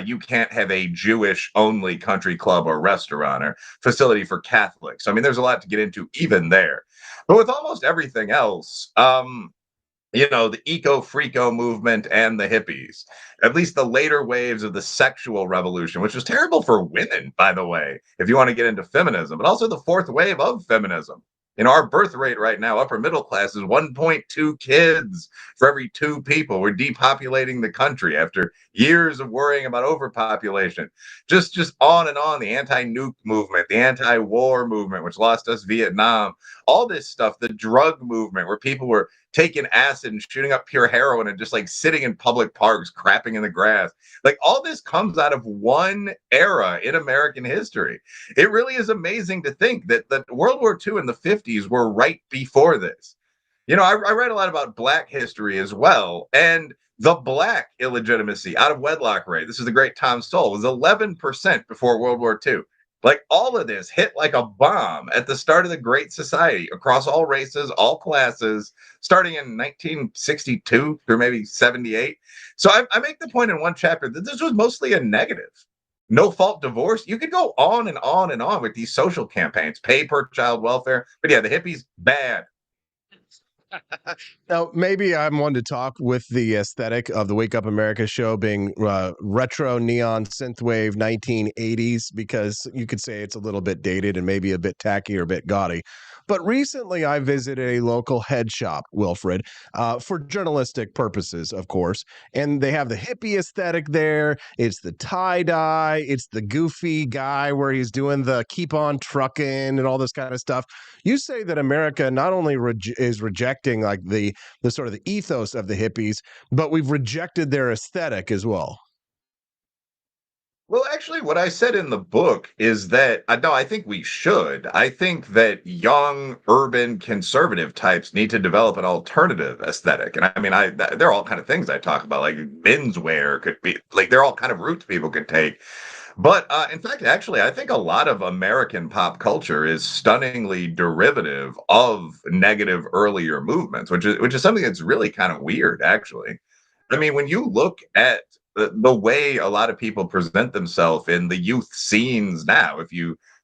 Speaker 3: You can't have a Jewish-only country club or restaurant or facility for Catholics. I mean, there's a lot to get into even there. But with almost everything else, the eco-freako movement and the hippies, at least the later waves of the sexual revolution, which was terrible for women, by the way, if you want to get into feminism, but also the fourth wave of feminism. Our birth rate right now, upper middle class, is 1.2 kids for every 2 people. We're depopulating the country after years of worrying about overpopulation. Just on and on. The anti-nuke movement, the anti-war movement, which lost us Vietnam, all this stuff, the drug movement, where people were taking acid and shooting up pure heroin and just like sitting in public parks, crapping in the grass. Like all this comes out of one era in American history. It really is amazing to think that World War II and the 50s were right before this. I read a lot about Black history as well. And the Black illegitimacy out of wedlock rate, this is the great Tom Sowell, was 11% before World War II. Like all of this hit like a bomb at the start of the Great Society across all races, all classes, starting in 1962 through maybe 78. So I make the point in one chapter that this was mostly a negative. No fault divorce. You could go on and on and on with these social campaigns, pay per child welfare. But yeah, the hippies, bad.
Speaker 1: Now, maybe I'm one to talk with the aesthetic of the Wake Up America show being retro neon synthwave 1980s, because you could say it's a little bit dated and maybe a bit tacky or a bit gaudy. But recently I visited a local head shop, Wilfred, for journalistic purposes, of course. And they have the hippie aesthetic there. It's the tie-dye. It's the goofy guy where he's doing the keep on trucking and all this kind of stuff. You say that America not only is rejecting like the sort of the ethos of the hippies, but we've rejected their aesthetic as well.
Speaker 3: Well, actually, what I said in the book is that no, I think we should. I think that young urban conservative types need to develop an alternative aesthetic. And I mean, there are all kind of things I talk about, like menswear could be like there are all kind of routes people could take. But in fact, actually, I think a lot of American pop culture is stunningly derivative of negative earlier movements, which is something that's really kind of weird, actually. I mean, when you look at the way a lot of people present themselves in the youth scenes now,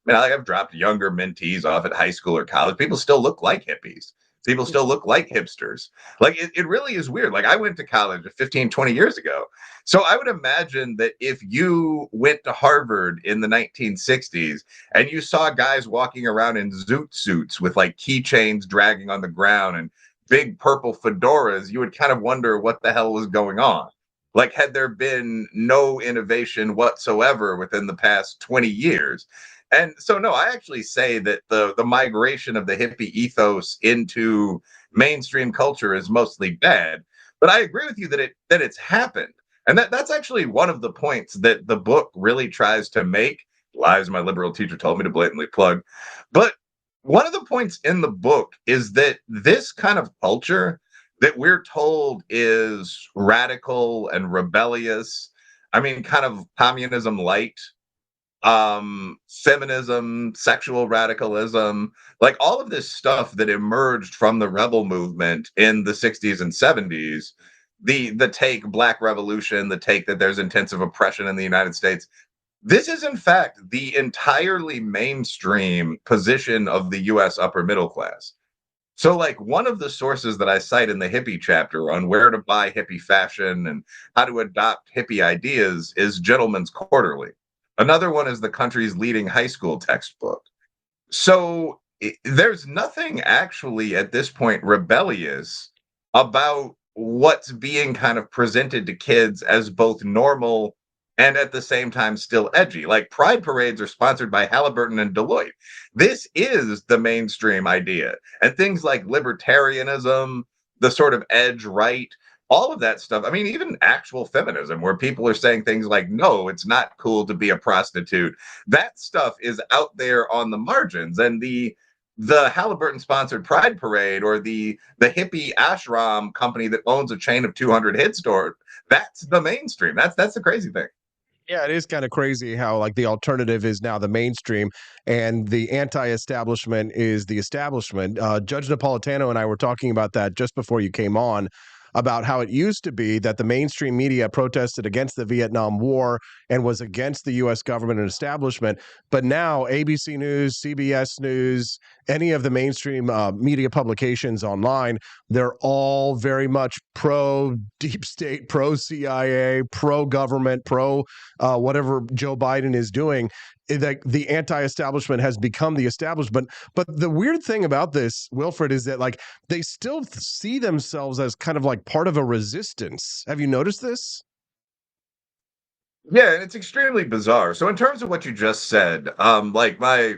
Speaker 3: I've dropped younger mentees off at high school or college, people still look like hippies. People still look like hipsters. Like it really is weird. Like I went to college 15, 20 years ago. So I would imagine that if you went to Harvard in the 1960s and you saw guys walking around in zoot suits with like keychains dragging on the ground and big purple fedoras, you would kind of wonder what the hell was going on. Like, had there been no innovation whatsoever within the past 20 years? And so, no, I actually say that the migration of the hippie ethos into mainstream culture is mostly bad. But I agree with you that it's happened, and that's actually one of the points that the book really tries to make. Lies my liberal teacher told me to blatantly plug, but one of the points in the book is that this kind of culture that we're told is radical and rebellious. I mean, kind of communism light, feminism, sexual radicalism, like all of this stuff that emerged from the rebel movement in the 60s and 70s, the take black revolution, the take that there's intensive oppression in the United States. This is in fact the entirely mainstream position of the US upper middle class. So, like, one of the sources that I cite in the hippie chapter on where to buy hippie fashion and how to adopt hippie ideas is Gentleman's Quarterly. Another one is the country's leading high school textbook. So, there's nothing actually at this point rebellious about what's being kind of presented to kids as both normal and at the same time still edgy. Like pride parades are sponsored by Halliburton and Deloitte. This is the mainstream idea. And things like libertarianism, the sort of edge right, all of that stuff. I mean, even actual feminism, where people are saying things like, no, it's not cool to be a prostitute. That stuff is out there on the margins. And the Halliburton sponsored Pride Parade or the hippie ashram company that owns a chain of 200 hit stores, that's the mainstream. That's the crazy thing.
Speaker 1: Yeah, it is kind of crazy how like the alternative is now the mainstream and the anti-establishment is the establishment. Judge Napolitano and I were talking about that just before you came on, about how it used to be that the mainstream media protested against the Vietnam War and was against the U.S. government and establishment. But now ABC News, CBS News, any of the mainstream media publications online, they're all very much pro deep state, pro CIA, pro government, pro whatever Joe Biden is doing. The anti-establishment has become the establishment. But the weird thing about this, Wilfred, is that like they still see themselves as kind of like part of a resistance. Have you noticed this?
Speaker 3: Yeah, and it's extremely bizarre. So in terms of what you just said, like my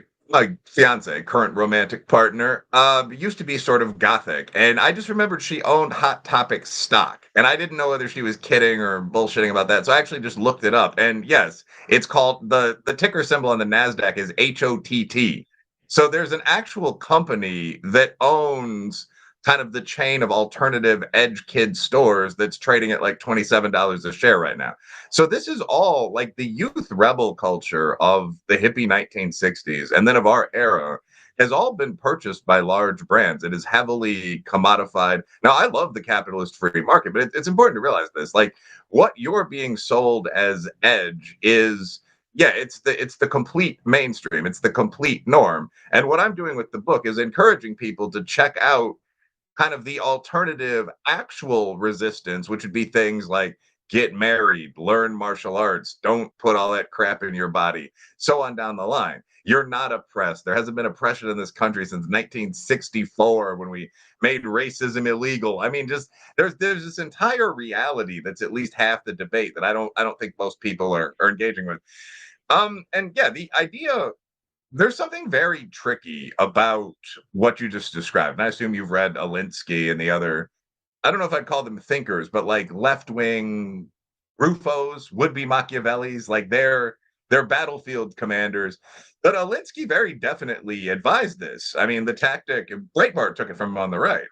Speaker 3: fiance, current romantic partner, used to be sort of gothic, and I just remembered she owned Hot Topic stock, and I didn't know whether she was kidding or bullshitting about that. So I actually just looked it up, and yes, it's called the ticker symbol on the Nasdaq is HOTT. So there's an actual company that owns kind of the chain of alternative edge kid stores that's trading at like $27 a share right now. So this is all like the youth rebel culture of the hippie 1960s and then of our era has all been purchased by large brands. It is heavily commodified. Now, I love the capitalist free market, but it's important to realize this. Like what you're being sold as edge is it's the complete mainstream. It's the complete norm. And what I'm doing with the book is encouraging people to check out kind of the alternative actual resistance, which would be things like get married, learn martial arts, don't put all that crap in your body, so on down the line. You're not oppressed. There hasn't been oppression in this country since 1964 when we made racism illegal. I mean, just there's this entire reality that's at least half the debate that I don't think most people are engaging with. And yeah, the idea, there's something very tricky about what you just described. And I assume you've read Alinsky and the other, I don't know if I'd call them thinkers, but like left-wing Rufos, would-be Machiavellis, like they're battlefield commanders. But Alinsky very definitely advised this. I mean, the tactic, Breitbart took it from him on the right.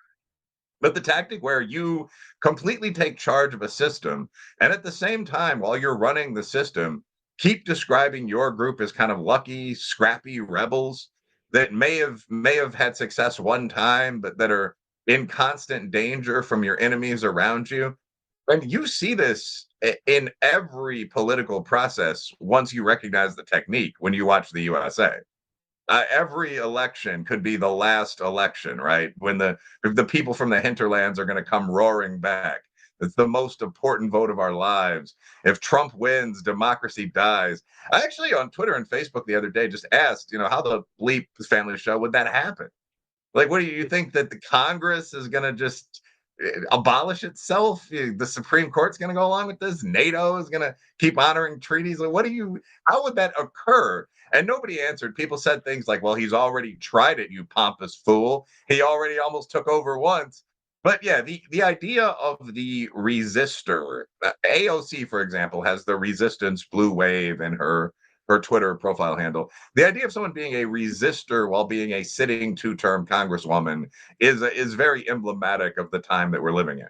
Speaker 3: But the tactic where you completely take charge of a system, and at the same time, while you're running the system, keep describing your group as kind of lucky, scrappy rebels that may have had success one time, but that are in constant danger from your enemies around you. And you see this in every political process once you recognize the technique when you watch the USA. Every election could be the last election, right? When if the people from the hinterlands are going to come roaring back. It's the most important vote of our lives. If Trump wins, democracy dies. I actually on Twitter and Facebook the other day just asked, how the bleep family show would that happen? Like, what do you think that the Congress is going to just abolish itself? The Supreme Court's going to go along with this? NATO is going to keep honoring treaties? Like, how would that occur? And nobody answered. People said things like, well, he's already tried it, you pompous fool. He already almost took over once. But yeah, the idea of the resistor, AOC, for example, has the resistance blue wave in her Twitter profile handle. The idea of someone being a resistor while being a sitting two-term congresswoman is very emblematic of the time that we're living in.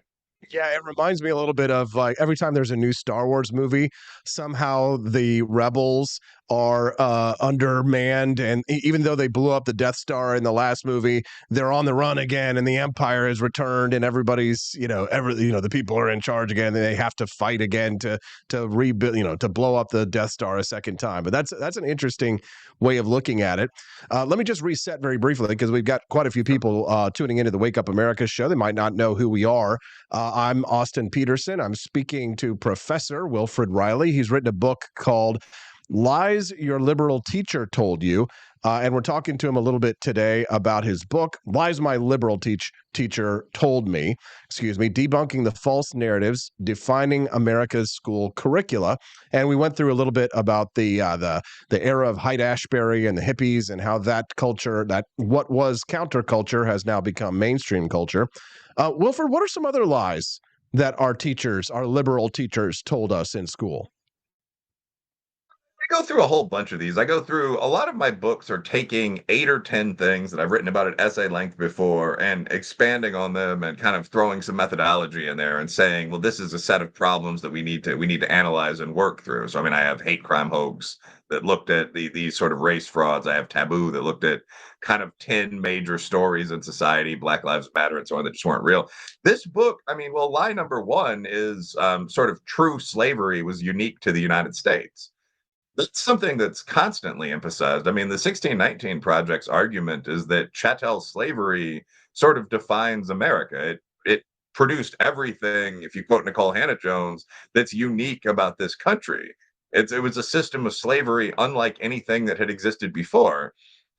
Speaker 1: Yeah, it reminds me a little bit of like every time there's a new Star Wars movie, somehow the rebels are undermanned, and even though they blew up the Death Star in the last movie, they're on the run again, and the Empire has returned, and everybody's the people are in charge again, and they have to fight again to rebuild, to blow up the Death Star a second time. But that's an interesting way of looking at it. Let me just reset very briefly because we've got quite a few people tuning into the Wake Up America show. They might not know who we are. I'm Austin Peterson. I'm speaking to Professor Wilfred Riley. He's written a book called Lies Your Liberal Teacher Told You. And we're talking to him a little bit today about his book, Lies My Liberal Teacher Told Me, debunking the false narratives, defining America's school curricula. And we went through a little bit about the era of Haight-Ashbury and the hippies and how that culture, that what was counterculture has now become mainstream culture. Wilfred, what are some other lies that our liberal teachers told us in school?
Speaker 3: I go through a whole bunch of these. I go through a lot of my books are taking 8 or 10 things that I've written about at essay length before and expanding on them and kind of throwing some methodology in there and saying, well, this is a set of problems that we need to analyze and work through. So, I mean, I have Hate Crime Hoax that looked at these sort of race frauds. I have Taboo that looked at kind of 10 major stories in society, Black Lives Matter and so on, that just weren't real. This book, I mean, well, lie number one is sort of true slavery was unique to the United States. That's something that's constantly emphasized. I mean, the 1619 Project's argument is that chattel slavery sort of defines America. It produced everything, if you quote Nicole Hannah-Jones, that's unique about this country. It was a system of slavery unlike anything that had existed before.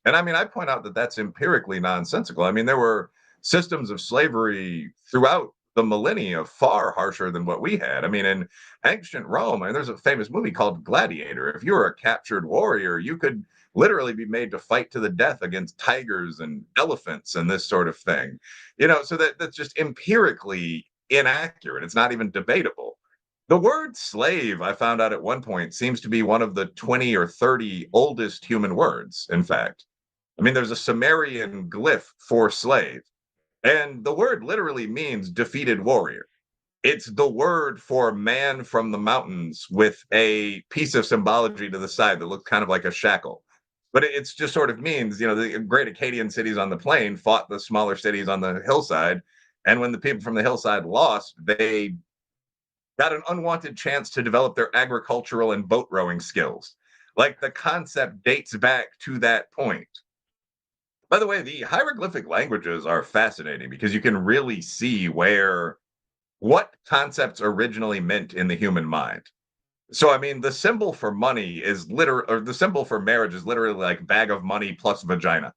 Speaker 3: And I mean, I point out that that's empirically nonsensical. I mean, there were systems of slavery throughout the millennia far harsher than what we had. I mean, in ancient Rome, I mean, there's a famous movie called Gladiator. If you were a captured warrior, you could literally be made to fight to the death against tigers and elephants and this sort of thing. So that's just empirically inaccurate. It's not even debatable. The word slave, I found out at one point, seems to be one of the 20 or 30 oldest human words, in fact. I mean, there's a Sumerian glyph for slave. And the word literally means defeated warrior. It's the word for man from the mountains with a piece of symbology to the side that looks kind of like a shackle. But it's just sort of means, the great Akkadian cities on the plain fought the smaller cities on the hillside. And when the people from the hillside lost, they got an unwanted chance to develop their agricultural and boat rowing skills. Like the concept dates back to that point. By the way, the hieroglyphic languages are fascinating because you can really see what concepts originally meant in the human mind. So, I mean, the symbol for money is the symbol for marriage is literally like bag of money plus vagina.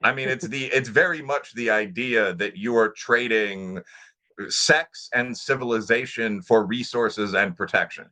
Speaker 3: I mean, it's very much the idea that you are trading sex and civilization for resources and protection.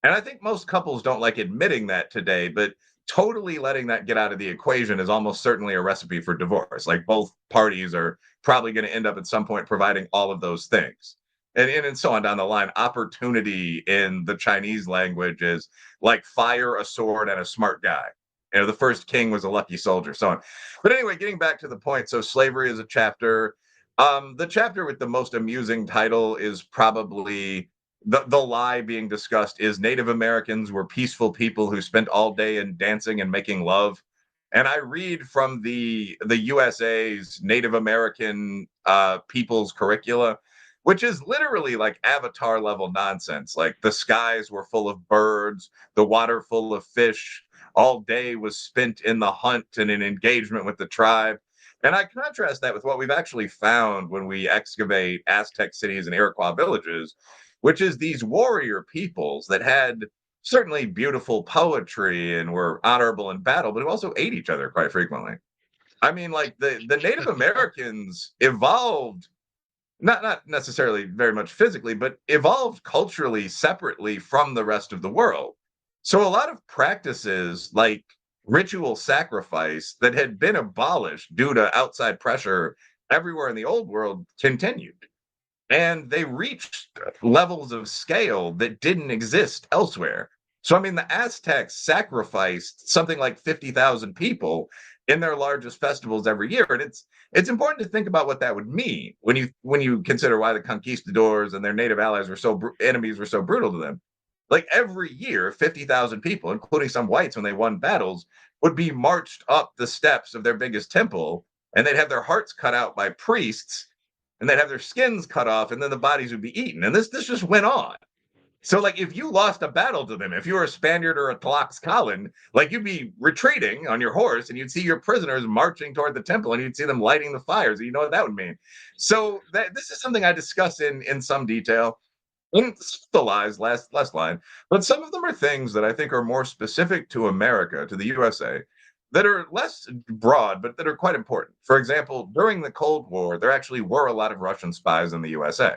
Speaker 3: And I think most couples don't like admitting that today, but totally letting that get out of the equation is almost certainly a recipe for divorce. Like both parties are probably going to end up at some point providing all of those things. And so on down the line. Opportunity in the Chinese language is like fire, a sword, and a smart guy. The first king was a lucky soldier, so on. But anyway, getting back to the point. So slavery is a chapter. The chapter with the most amusing title is probably the lie being discussed is Native Americans were peaceful people who spent all day in dancing and making love. And I read from the USA's Native American people's curricula, which is literally like Avatar level nonsense. Like the skies were full of birds, the water full of fish, all day was spent in the hunt and in engagement with the tribe. And I contrast that with what we've actually found when we excavate Aztec cities and Iroquois villages, which is these warrior peoples that had certainly beautiful poetry and were honorable in battle, but who also ate each other quite frequently. I mean, like the Native Americans evolved not necessarily very much physically, but evolved culturally separately from the rest of the world. So a lot of practices like ritual sacrifice that had been abolished due to outside pressure everywhere in the old world continued. And they reached levels of scale that didn't exist elsewhere. So, I mean, the Aztecs sacrificed something like 50,000 people in their largest festivals every year. And it's important to think about what that would mean when you consider why the conquistadors and their native allies were enemies were so brutal to them. Like every year, 50,000 people, including some whites when they won battles, would be marched up the steps of their biggest temple, and they'd have their hearts cut out by priests, and they'd have their skins cut off, and then the bodies would be eaten. And this just went on. So, like, if you lost a battle to them, if you were a Spaniard or a Tlaxcalan, like, you'd be retreating on your horse, and you'd see your prisoners marching toward the temple, and you'd see them lighting the fires. And you know what that would mean. So this is something I discuss in some detail in the lies, last line. But some of them are things that I think are more specific to America, to the USA, that are less broad, but that are quite important. For example, during the Cold War, there actually were a lot of Russian spies in the USA.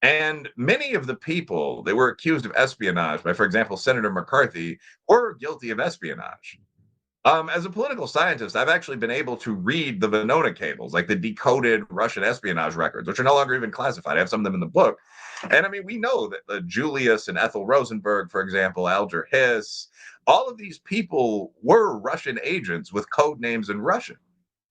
Speaker 3: And many of the people that were accused of espionage by, for example, Senator McCarthy, were guilty of espionage. As a political scientist, I've actually been able to read the Venona cables, like the decoded Russian espionage records, which are no longer even classified. I have some of them in the book. And I mean, we know that Julius and Ethel Rosenberg, for example, Alger Hiss, all of these people were Russian agents with code names in Russian.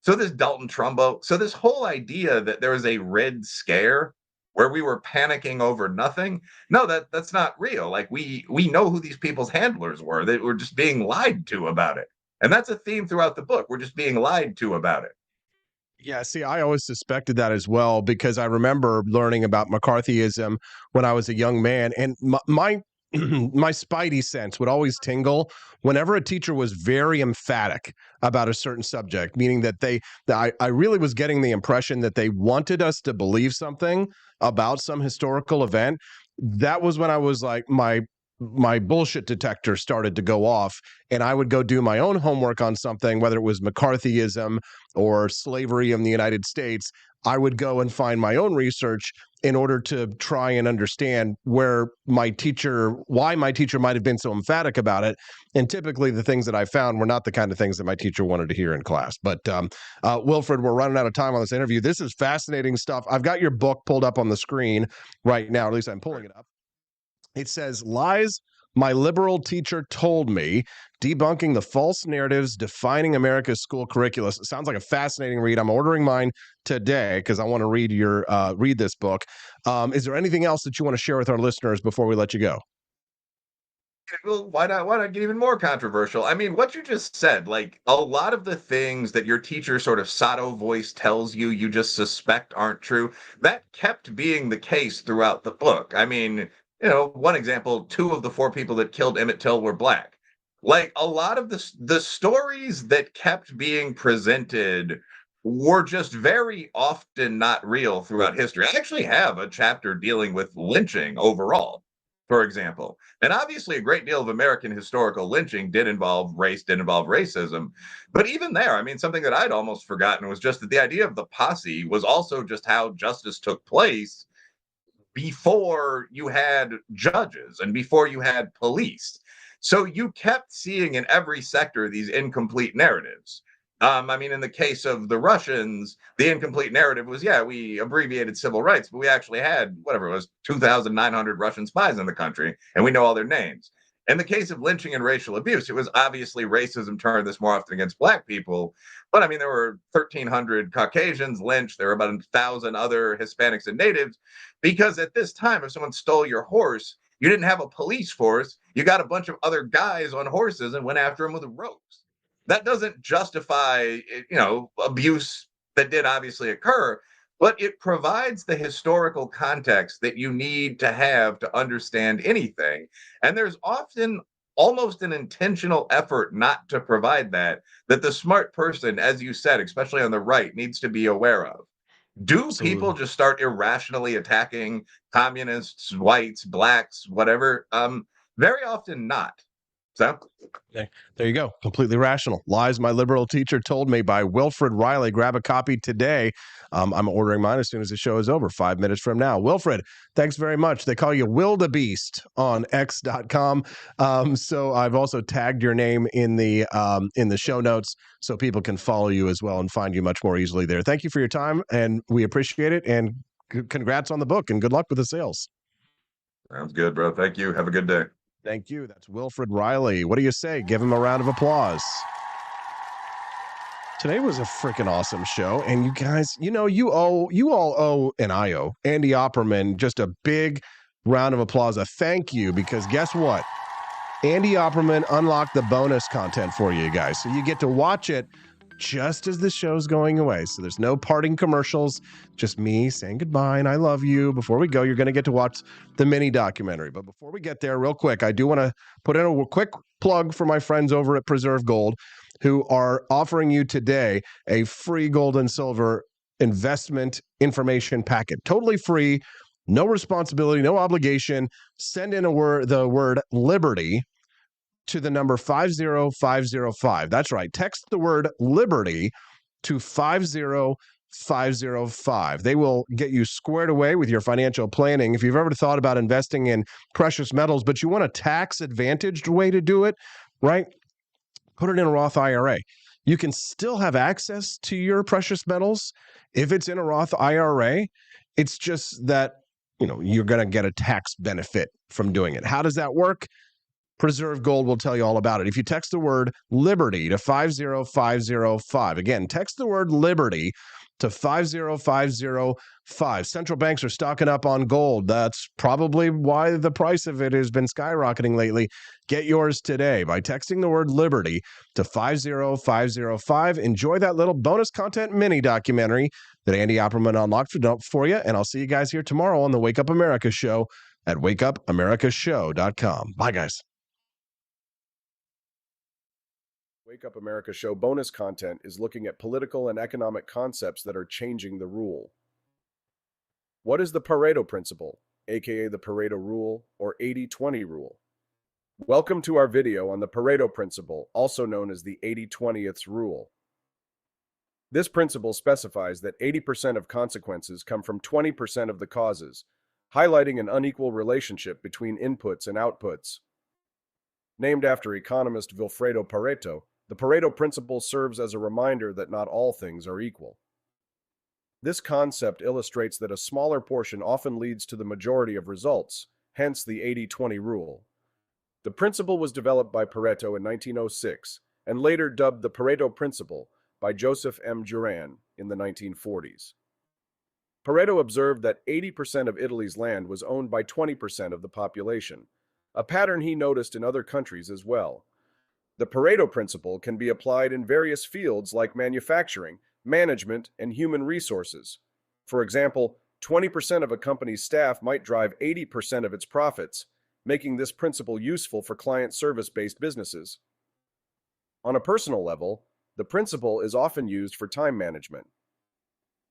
Speaker 3: So this Dalton Trumbo, so this whole idea that there was a Red Scare where we were panicking over nothing, no, that's not real. Like we know who these people's handlers were. They were just being lied to about it. And that's a theme throughout the book. We're just being lied to about it.
Speaker 1: Yeah, see, I always suspected that as well because I remember learning about McCarthyism when I was a young man, and my my spidey sense would always tingle whenever a teacher was very emphatic about a certain subject, meaning that I really was getting the impression that they wanted us to believe something about some historical event. That was when I was like, my bullshit detector started to go off, and I would go do my own homework on something, whether it was McCarthyism or slavery in the United States. I would go and find my own research in order to try and understand why my teacher might have been so emphatic about it. And typically the things that I found were not the kind of things that my teacher wanted to hear in class. But Wilfred, we're running out of time on this interview. This is fascinating stuff. I've got your book pulled up on the screen right now, or at least I'm pulling it up. It says, Lies My Liberal Teacher Told Me, Debunking the False Narratives Defining America's School Curricula. It sounds like a fascinating read. I'm ordering mine today because I want to read this book. Is there anything else that you want to share with our listeners before we let you go?
Speaker 3: Well, why not get even more controversial? I mean, what you just said, like a lot of the things that your teacher sort of sotto voice tells you, you just suspect aren't true. That kept being the case throughout the book. I mean, one example, 2 of the 4 people that killed Emmett Till were black. Like a lot of the stories that kept being presented were just very often not real throughout history. I actually have a chapter dealing with lynching overall, for example. And obviously a great deal of American historical lynching did involve racism. But even there, I mean, something that I'd almost forgotten was just that the idea of the posse was also just how justice took place before you had judges and before you had police. So you kept seeing in every sector these incomplete narratives. I mean, in the case of the Russians, the incomplete narrative was, we abbreviated civil rights, but we actually had, whatever it was, 2,900 Russian spies in the country, and we know all their names. In the case of lynching and racial abuse, it was obviously racism turned this more often against black people. But I mean, there were 1,300 Caucasians lynched. There were about 1,000 other Hispanics and natives. Because at this time, if someone stole your horse, you didn't have a police force. You got a bunch of other guys on horses and went after them with ropes. That doesn't justify, abuse that did obviously occur, but it provides the historical context that you need to have to understand anything. And there's often almost an intentional effort not to provide that the smart person, as you said, especially on the right, needs to be aware of. Do people just start irrationally attacking communists, whites, blacks, whatever? Very often not. So
Speaker 1: there you go. Completely rational. Lies my liberal teacher told me by Wilfred Riley. Grab a copy today. I'm ordering mine as soon as the show is over, 5 minutes from now. Wilfred, thanks very much. They call you Wildebeest on X.com. So I've also tagged your name in the show notes so people can follow you as well and find you much more easily there. Thank you for your time, and we appreciate it. And congrats on the book, and good luck with the sales.
Speaker 3: Sounds good, bro. Thank you. Have a good day.
Speaker 1: Thank you. That's Wilfred Riley. What do you say? Give him a round of applause. Today was a freaking awesome show. And you guys, you all owe, and I owe Andy Opperman just a big round of applause, a thank you, because guess what? Andy Opperman unlocked the bonus content for you guys. So you get to watch it just as the show's going away. So there's no parting commercials, just me saying goodbye and I love you. Before we go, you're going to get to watch the mini documentary. But before we get there, real quick, I do want to put in a quick plug for my friends over at Preserve Gold, who are offering you today a free gold and silver investment information packet. Totally free, no responsibility, no obligation. Send in the word Liberty to the number 50505. That's right. Text the word Liberty to 50505. They will get you squared away with your financial planning. If you've ever thought about investing in precious metals, but you want a tax-advantaged way to do it, right? Put it in a Roth IRA. You can still have access to your precious metals if it's in a Roth IRA. It's just that, you're going to get a tax benefit from doing it. How does that work? Preserve Gold will tell you all about it. If you text the word Liberty to 50505, again, text the word Liberty to 50505. Central banks are stocking up on gold. That's probably why the price of it has been skyrocketing lately. Get yours today by texting the word Liberty to 50505. Enjoy that little bonus content mini documentary that Andy Opperman unlocked for you. And I'll see you guys here tomorrow on the Wake Up America show at wakeupamericashow.com. Bye, guys. Wake Up America show bonus content is looking at political and economic concepts that are changing the rule. What is the Pareto principle, aka the Pareto rule or 80-20 rule? Welcome to our video on the Pareto principle, also known as the 80-20th rule. This principle specifies that 80% of consequences come from 20% of the causes, highlighting an unequal relationship between inputs and outputs. Named after economist Vilfredo Pareto, the Pareto principle serves as a reminder that not all things are equal. This concept illustrates that a smaller portion often leads to the majority of results, hence the 80-20 rule. The principle was developed by Pareto in 1906 and later dubbed the Pareto principle by Joseph M. Juran in the 1940s. Pareto observed that 80% of Italy's land was owned by 20% of the population, a pattern he noticed in other countries as well. The Pareto principle can be applied in various fields like manufacturing, management, and human resources. For example, 20% of a company's staff might drive 80% of its profits, making this principle useful for client service-based businesses. On a personal level, the principle is often used for time management.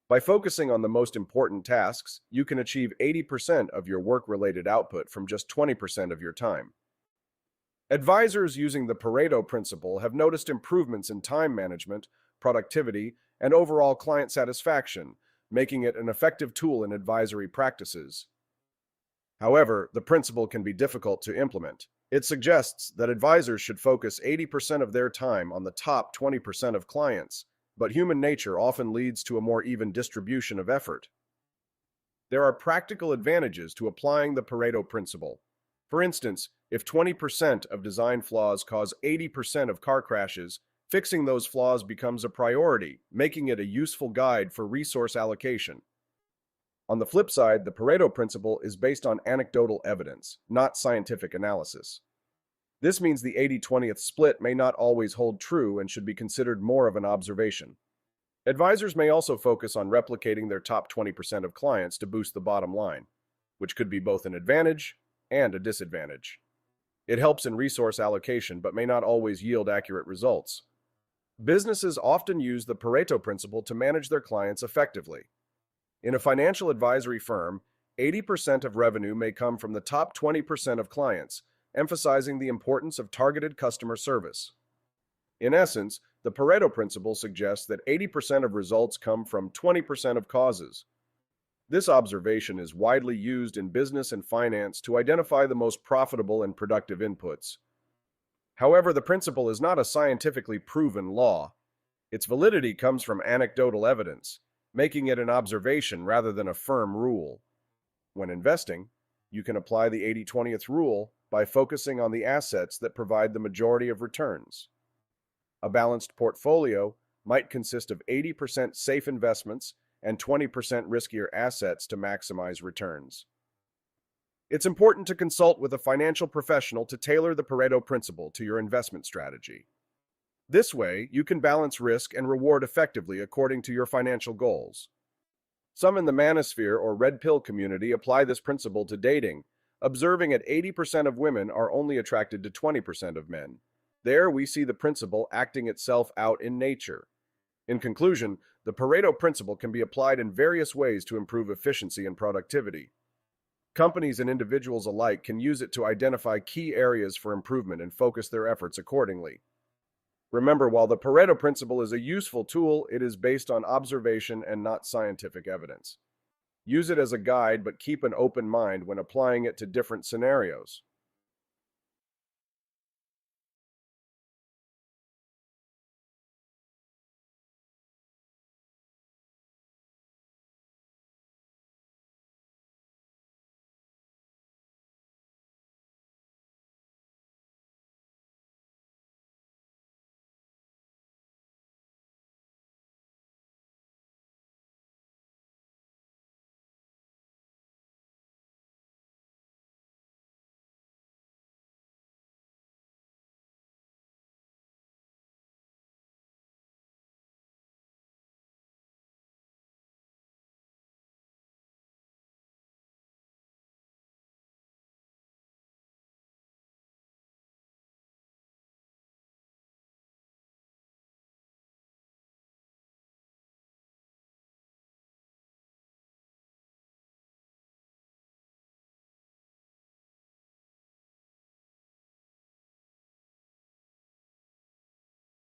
Speaker 1: By focusing on the most important tasks, you can achieve 80% of your work-related output from just 20% of your time. Advisors using the Pareto principle have noticed improvements in time management, productivity, and overall client satisfaction, making it an effective tool in advisory practices. However, the principle can be difficult to implement. It suggests that advisors should focus 80% of their time on the top 20% of clients, but human nature often leads to a more even distribution of effort. There are practical advantages to applying the Pareto principle. For instance, if 20% of design flaws cause 80% of car crashes, fixing those flaws becomes a priority, making it a useful guide for resource allocation. On the flip side, the Pareto principle is based on anecdotal evidence, not scientific analysis. This means the 80-20th split may not always hold true and should be considered more of an observation. Advisors may also focus on replicating their top 20% of clients to boost the bottom line, which could be both an advantage and a disadvantage. It helps in resource allocation but may not always yield accurate results. Businesses often use the Pareto principle to manage their clients effectively. In a financial advisory firm, 80% of revenue may come from the top 20% of clients, emphasizing the importance of targeted customer service. In essence, the Pareto principle suggests that 80% of results come from 20% of causes. This observation is widely used in business and finance to identify the most profitable and productive inputs. However, the principle is not a scientifically proven law. Its validity comes from anecdotal evidence, making it an observation rather than a firm rule. When investing, you can apply the 80-20th rule by focusing on the assets that provide the majority of returns. A balanced portfolio might consist of 80% safe investments and 20% riskier assets to maximize returns. It's important to consult with a financial professional to tailor the Pareto principle to your investment strategy. This way, you can balance risk and reward effectively according to your financial goals. Some in the manosphere or red pill community apply this principle to dating, observing that 80% of women are only attracted to 20% of men. There we see the principle acting itself out in nature. In conclusion, the Pareto principle can be applied in various ways to improve efficiency and productivity. Companies and individuals alike can use it to identify key areas for improvement and focus their efforts accordingly. Remember, while the Pareto principle is a useful tool, it is based on observation and not scientific evidence. Use it as a guide, but keep an open mind when applying it to different scenarios.